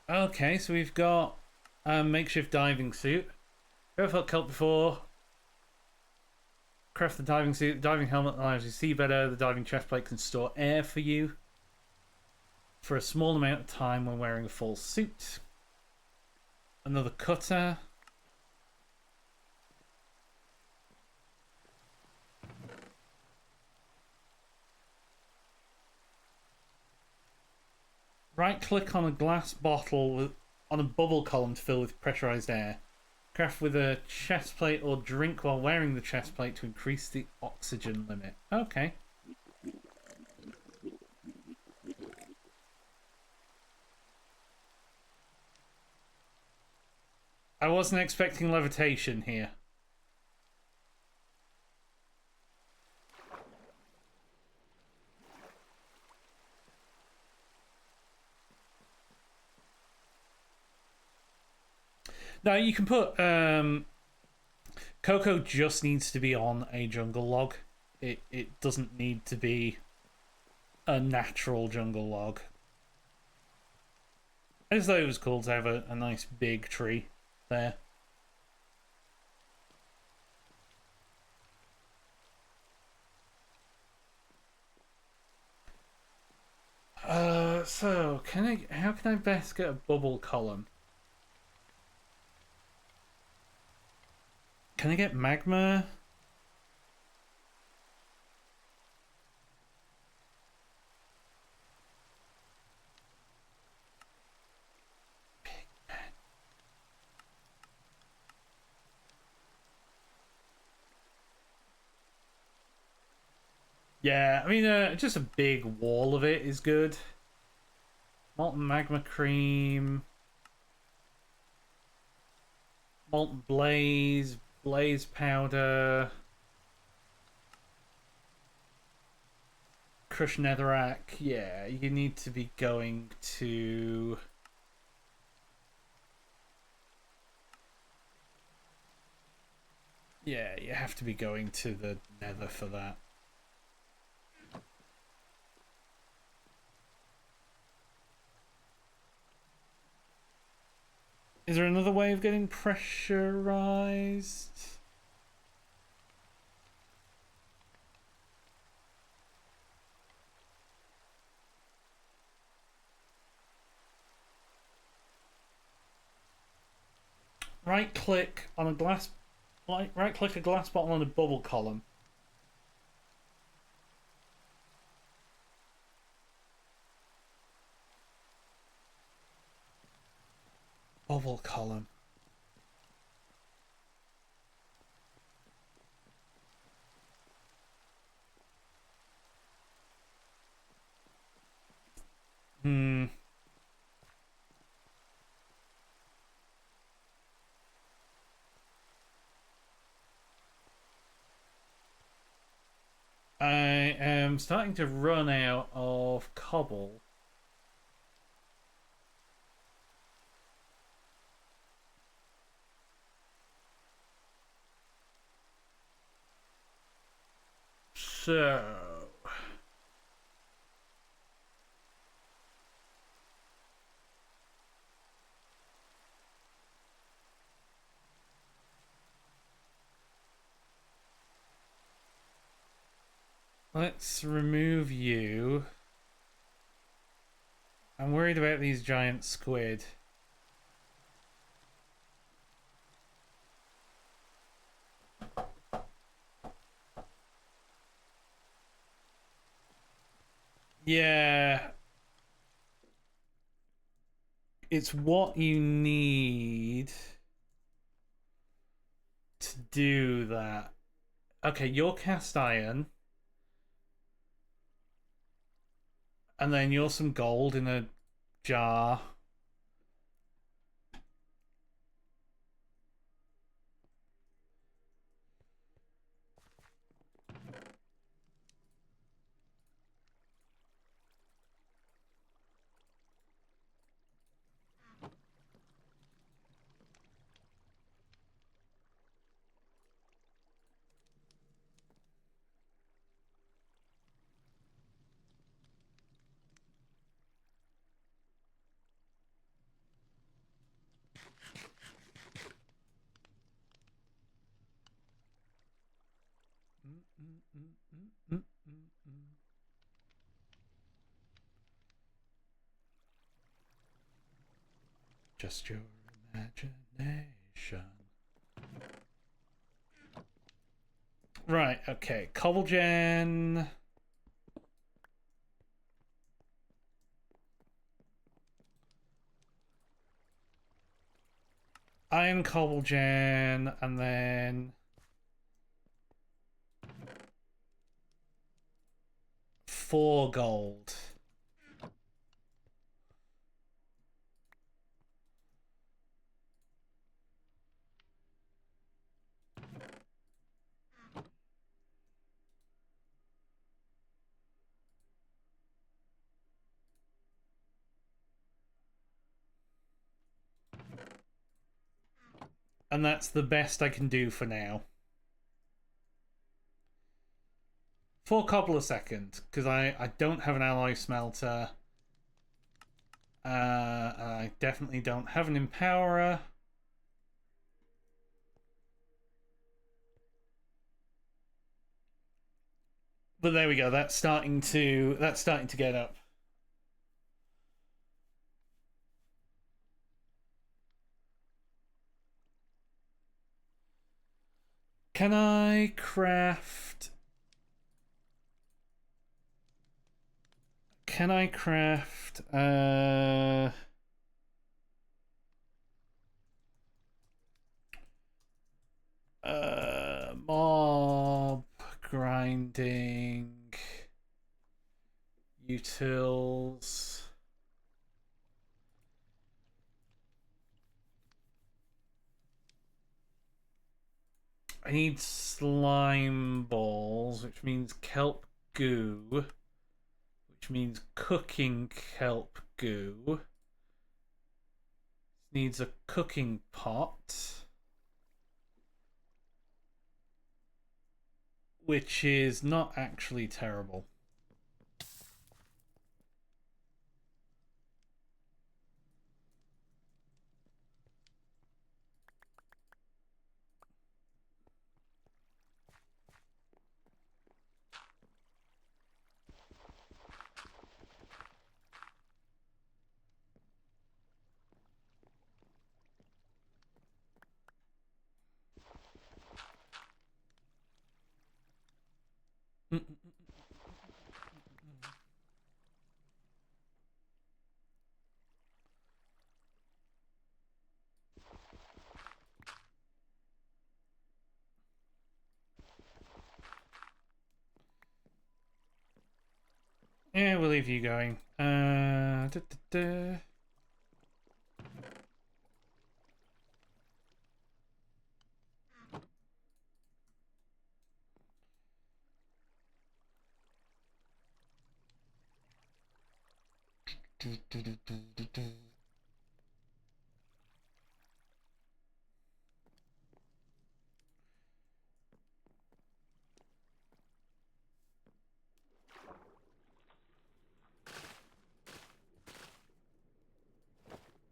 Speaker 1: Okay, so we've got a makeshift diving suit. Ever felt cult before? Craft the diving suit. The diving helmet allows you to see better. The diving chest plate can store air for you for a small amount of time when wearing a full suit. Another cutter. Right click on a glass bottle on a bubble column to fill with pressurized air. Craft with a chest plate or drink while wearing the chest plate to increase the oxygen limit. Okay. I wasn't expecting levitation here. Now you can put Coco just needs to be on a jungle log. It doesn't need to be a natural jungle log. I just thought it was cool to have a nice big tree there. So how can I best get a bubble column? Can I get magma? Yeah, I mean, just a big wall of it is good. Molten magma cream. Molten blaze. Blaze powder. Crushed netherrack. Yeah, you need to be going to... Yeah, you have to be going to the nether for that. Is there another way of getting pressurized? Right click on a glass, right click a glass bottle on a bubble column. Bubble column. Hmm. I am starting to run out of cobble. So let's remove you. I'm worried about these giant squid. Yeah. It's what you need to do that. Okay, you're cast iron. And then you're some gold in a jar. Just your imagination. Right, okay. Cobble gen. Iron cobble gen, and then 4 gold. And that's the best I can do for now. 4 cobble a second, because I don't have an alloy smelter. I definitely don't have an empowerer. But there we go. That's starting to get up. Can I craft? Can I craft? Mob grinding utils. I need slime balls, which means kelp goo, which means cooking kelp goo. Needs a cooking pot, which is not actually terrible. Yeah, we'll leave you going.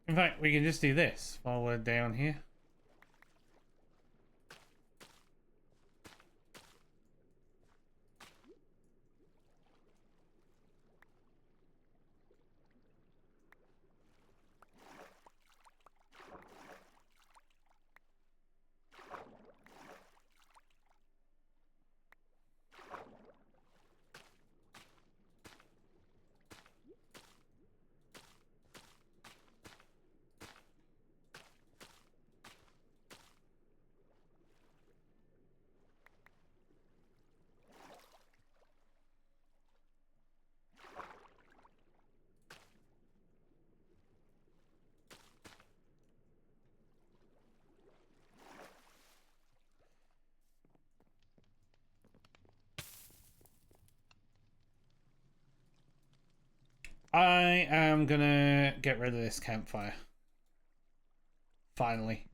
Speaker 1: In fact, we can just do this while we're down here. I am gonna get rid of this campfire. Finally.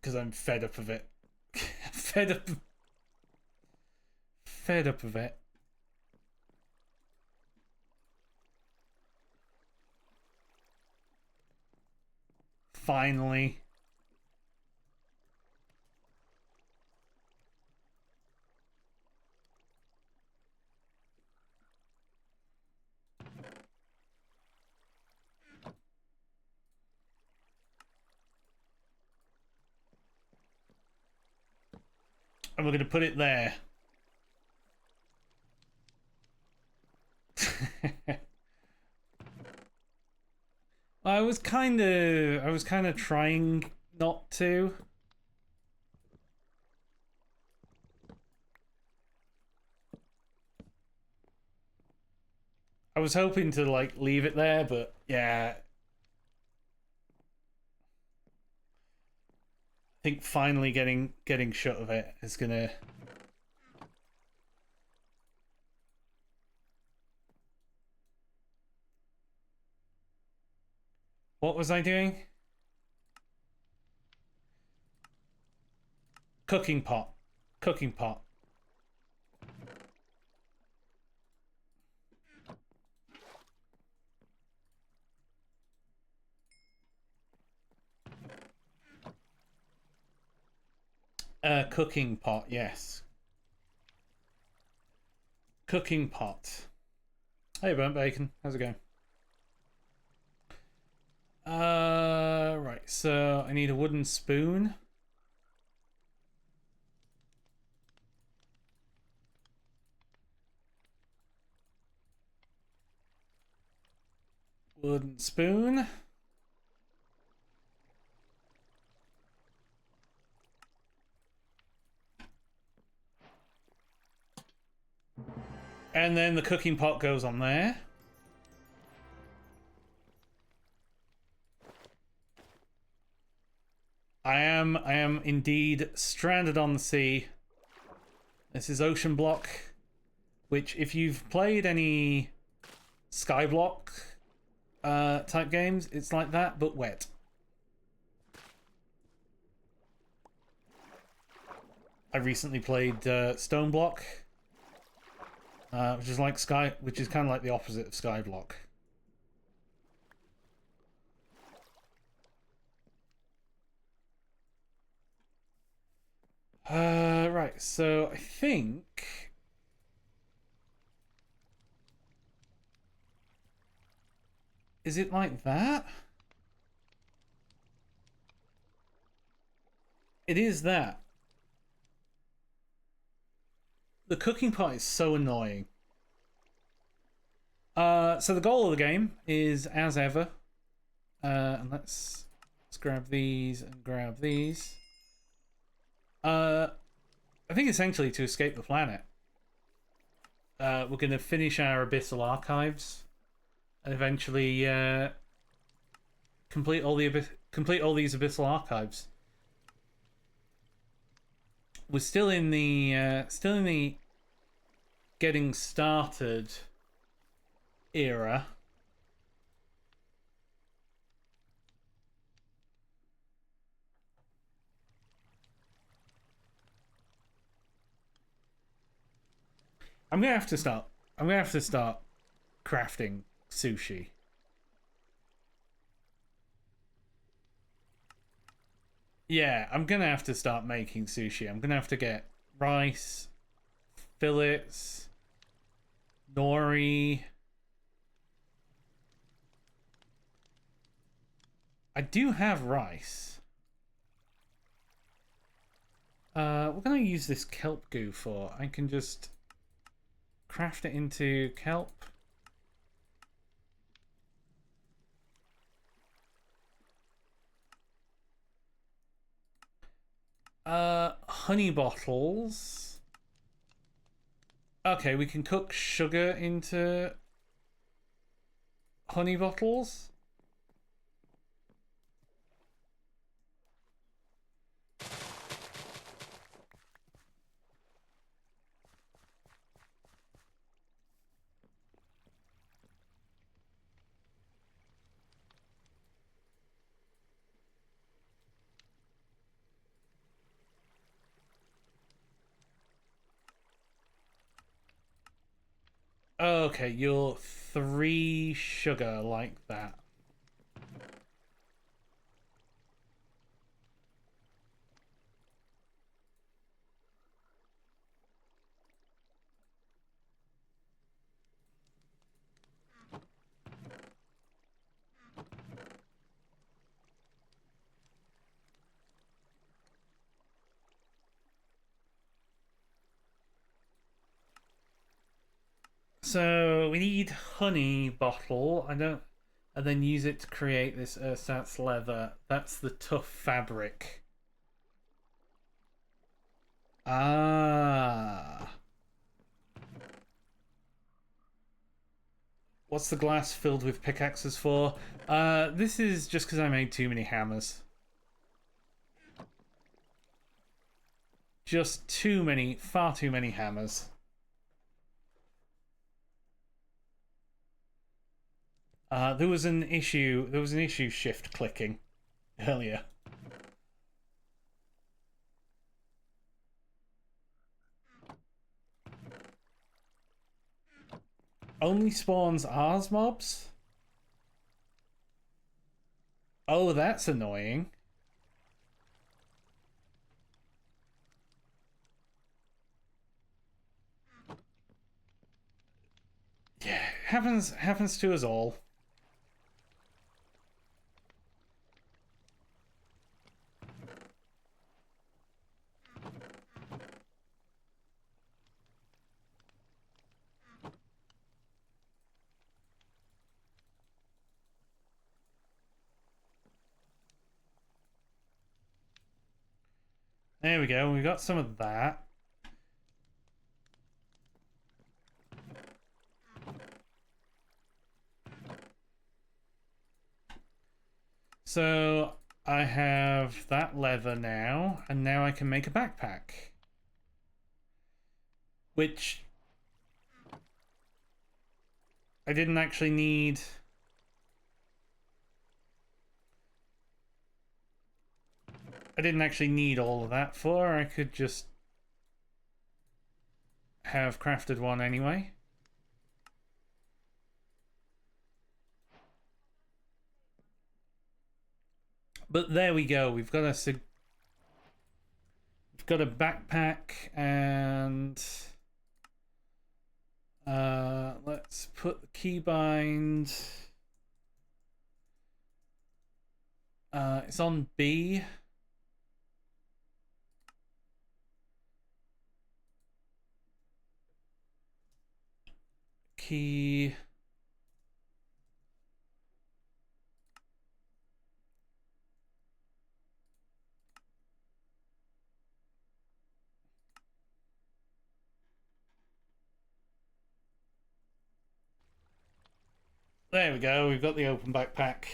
Speaker 1: Because I'm fed up of it. Fed up of it. Finally. And we're going to put it there. I was kind of trying not to. I was hoping to like leave it there, but yeah. I think finally getting shut of it is gonna. What was I doing? Cooking pot. Cooking pot. Cooking pot, yes. Cooking pot. Hey, Burnt Bacon. How's it going? Right. So I need a wooden spoon. Wooden spoon. And then the cooking pot goes on there. I am indeed stranded on the sea. This is Oceanblock, which if you've played any Skyblock type games, it's like that, but wet. I recently played Stoneblock, which is kind of like the opposite of Skyblock. Right, so I think is it like that? It is that. The cooking pot is so annoying. So the goal of the game is, as ever, and let's grab these and grab these. I think essentially to escape the planet. we're going to finish our Abyssal Archives and eventually complete all these Abyssal Archives. We're still in the getting started era. I'm gonna have to start crafting sushi. Yeah, I'm gonna have to start making sushi. I'm gonna have to get rice, fillets, nori. I do have rice. What can I use this kelp goo for? I can just craft it into kelp. Honey bottles. Okay, we can cook sugar into honey bottles. Okay, you're 3 sugar like that. So we need honey bottle. I don't, and then use it to create this ersatz leather. That's the tough fabric. Ah. What's the glass filled with pickaxes for? This is just because I made too many hammers. Just too many, far too many hammers. There was an issue shift clicking earlier. Only spawns Ars mobs? Oh, that's annoying. Yeah, happens to us all. There we go. We got some of that. So I have that leather now, and now I can make a backpack. Which I didn't actually need. I didn't actually need all of that for. I could just have crafted one anyway. But there we go. We've got a backpack, and let's put the keybind. It's on B. Key. There we go. We've got the open backpack.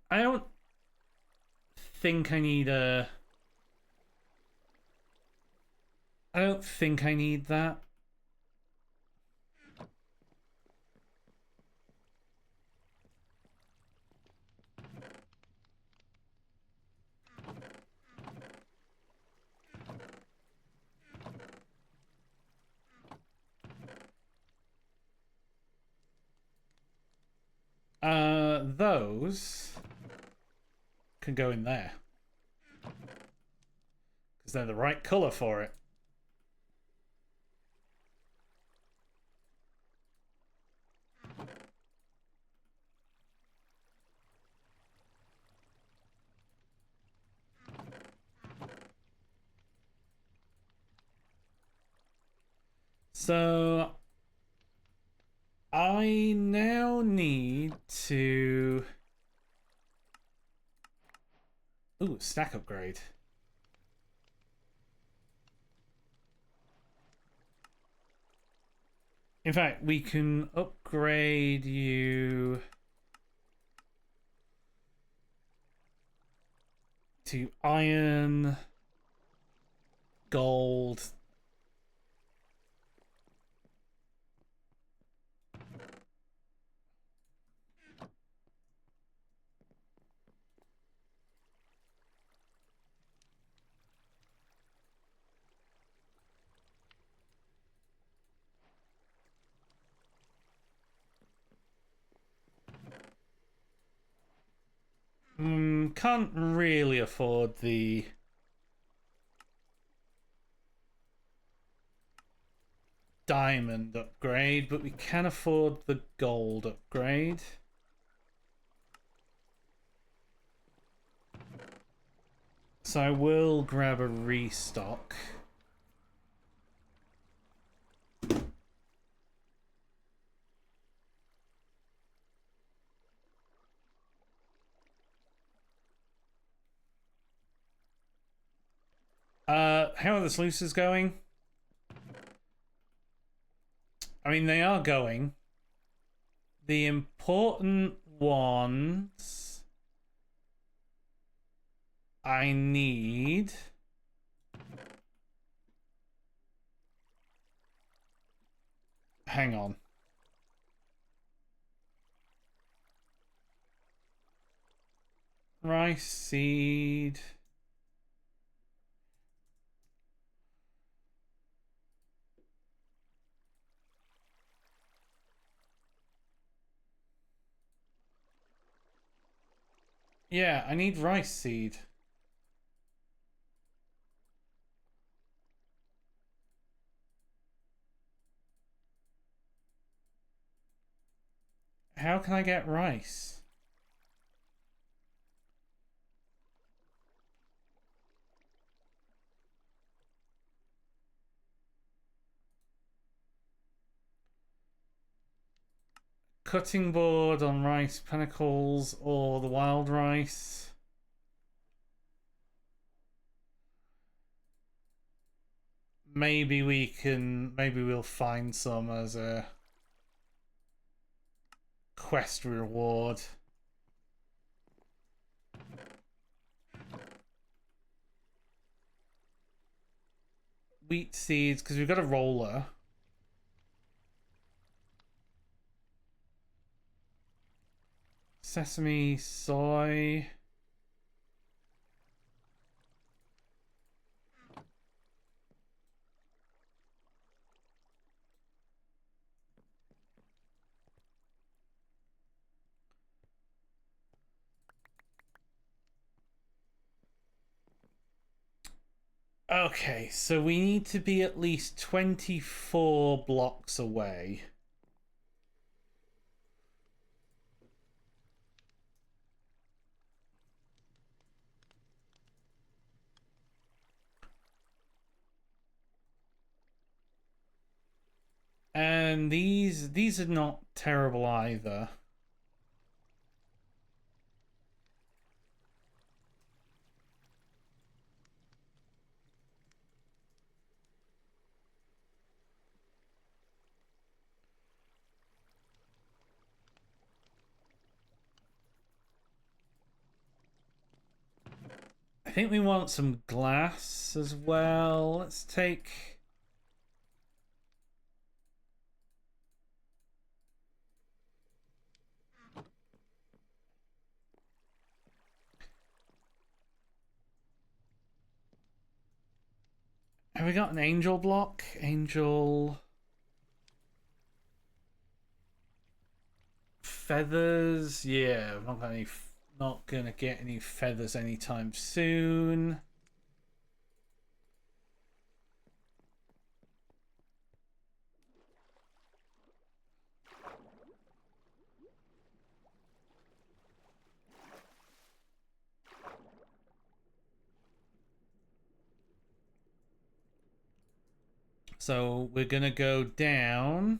Speaker 1: I don't think I need a... I don't think I need that. Those can go in there. Because they're the right colour for it. So I now need to... Ooh, stack upgrade. In fact, we can upgrade you to iron, gold. Can't really afford the diamond upgrade, but we can afford the gold upgrade. So I will grab a restock. How are the sluices going? I mean, they are going. The important ones I need... Hang on. Rice seed... Yeah, I need rice seed. How can I get rice? Cutting board on rice panicles or the wild rice. Maybe we'll find some as a quest reward. Wheat seeds, because we've got a roller. Sesame, soy. Okay, so we need to be at least 24 blocks away. And these are not terrible either. I think we want some glass as well. Let's take... Have we got an angel block? Angel... Feathers? Yeah, I'm not gonna get any feathers anytime soon. So we're gonna go down.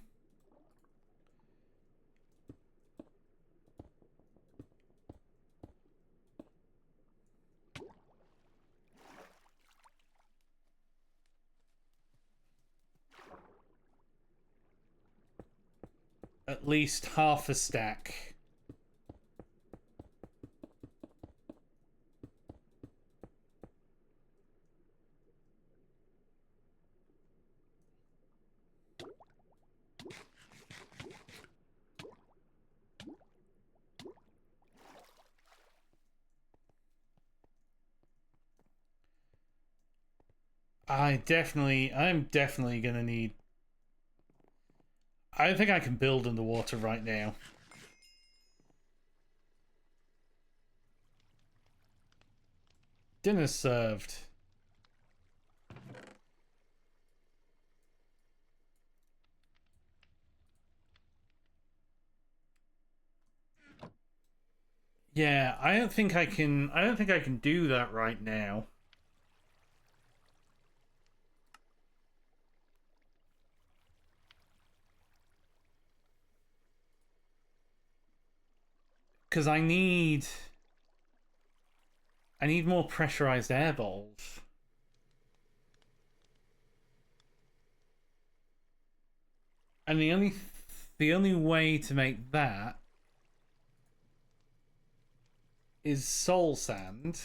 Speaker 1: At least half a stack. I'm definitely gonna need... I don't think I can build underwater right now. Dinner served. Yeah, I don't think I can do that right now. Because I need more pressurized air bowls. And the only way to make that is soul sand.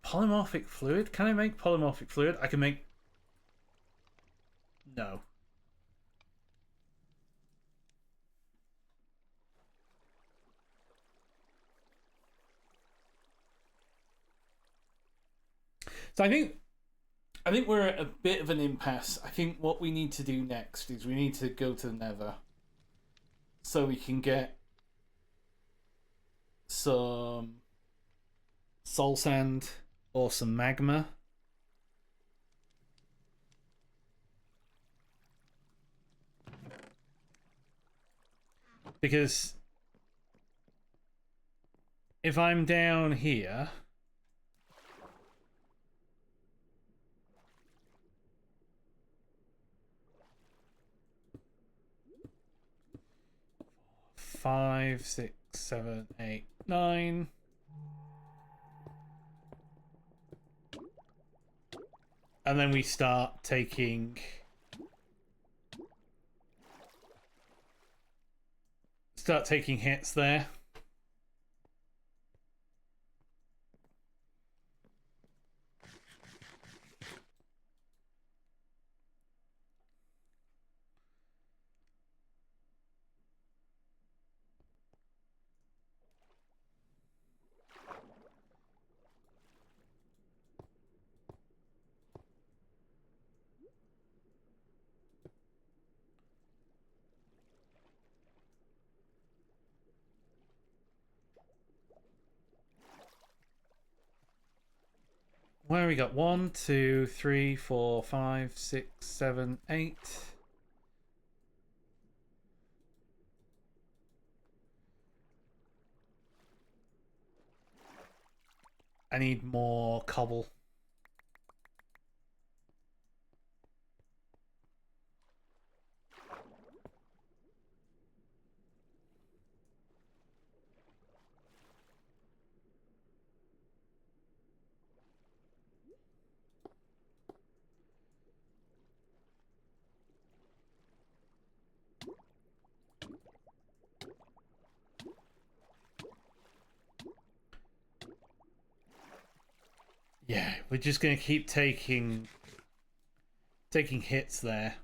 Speaker 1: Polymorphic fluid? Can I make polymorphic fluid? I can make... No. So I think we're at a bit of an impasse. I think what we need to do next is we need to go to the Nether so we can get some soul sand or some magma. Because if I'm down here, five, 6, 7, 8, 9. And then we start taking hits there. Where we got 1, 2, 3, 4, 5, 6, 7, 8. I need more cobble. we're just gonna keep taking hits there.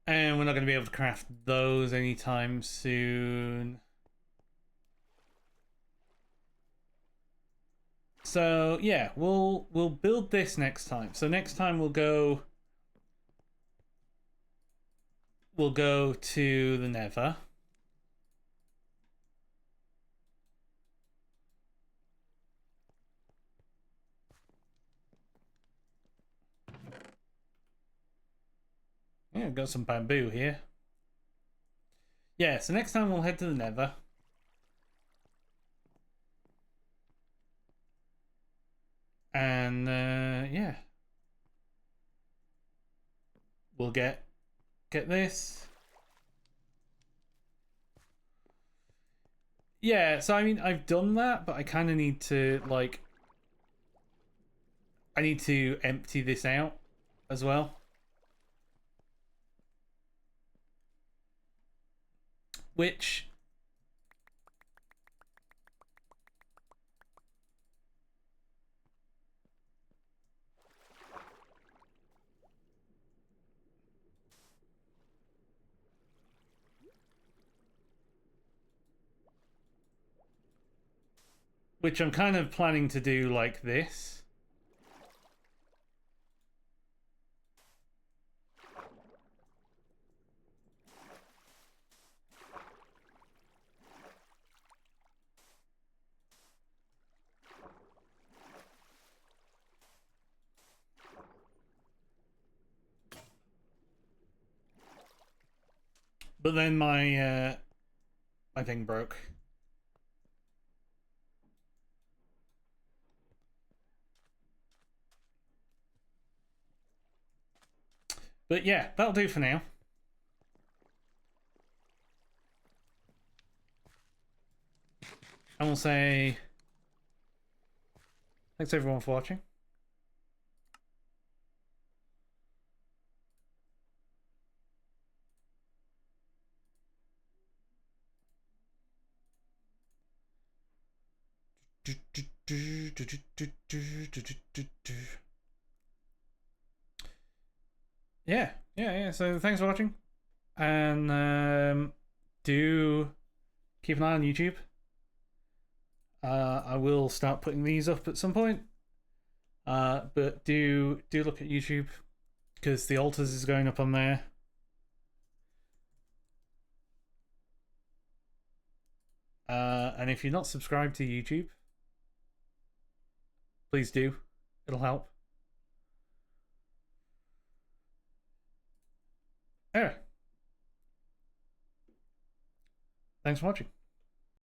Speaker 1: And we're not going to be able to craft those anytime soon. So yeah, we'll build this next time. So next time we'll go to the Nether. Yeah, got some bamboo here. Yeah, so next time we'll head to the Nether. And yeah, we'll get this. Yeah, so I mean, I've done that, but I kind of need to like, I need to empty this out as well. Which I'm kind of planning to do like this. But then my thing broke. But yeah, that'll do for now. And we'll say thanks everyone for watching. Yeah. So thanks for watching, and do keep an eye on YouTube. I will start putting these up at some point. But do look at YouTube because the altars is going up on there. And if you're not subscribed to YouTube, please do. It'll help. Anyway, thanks for watching.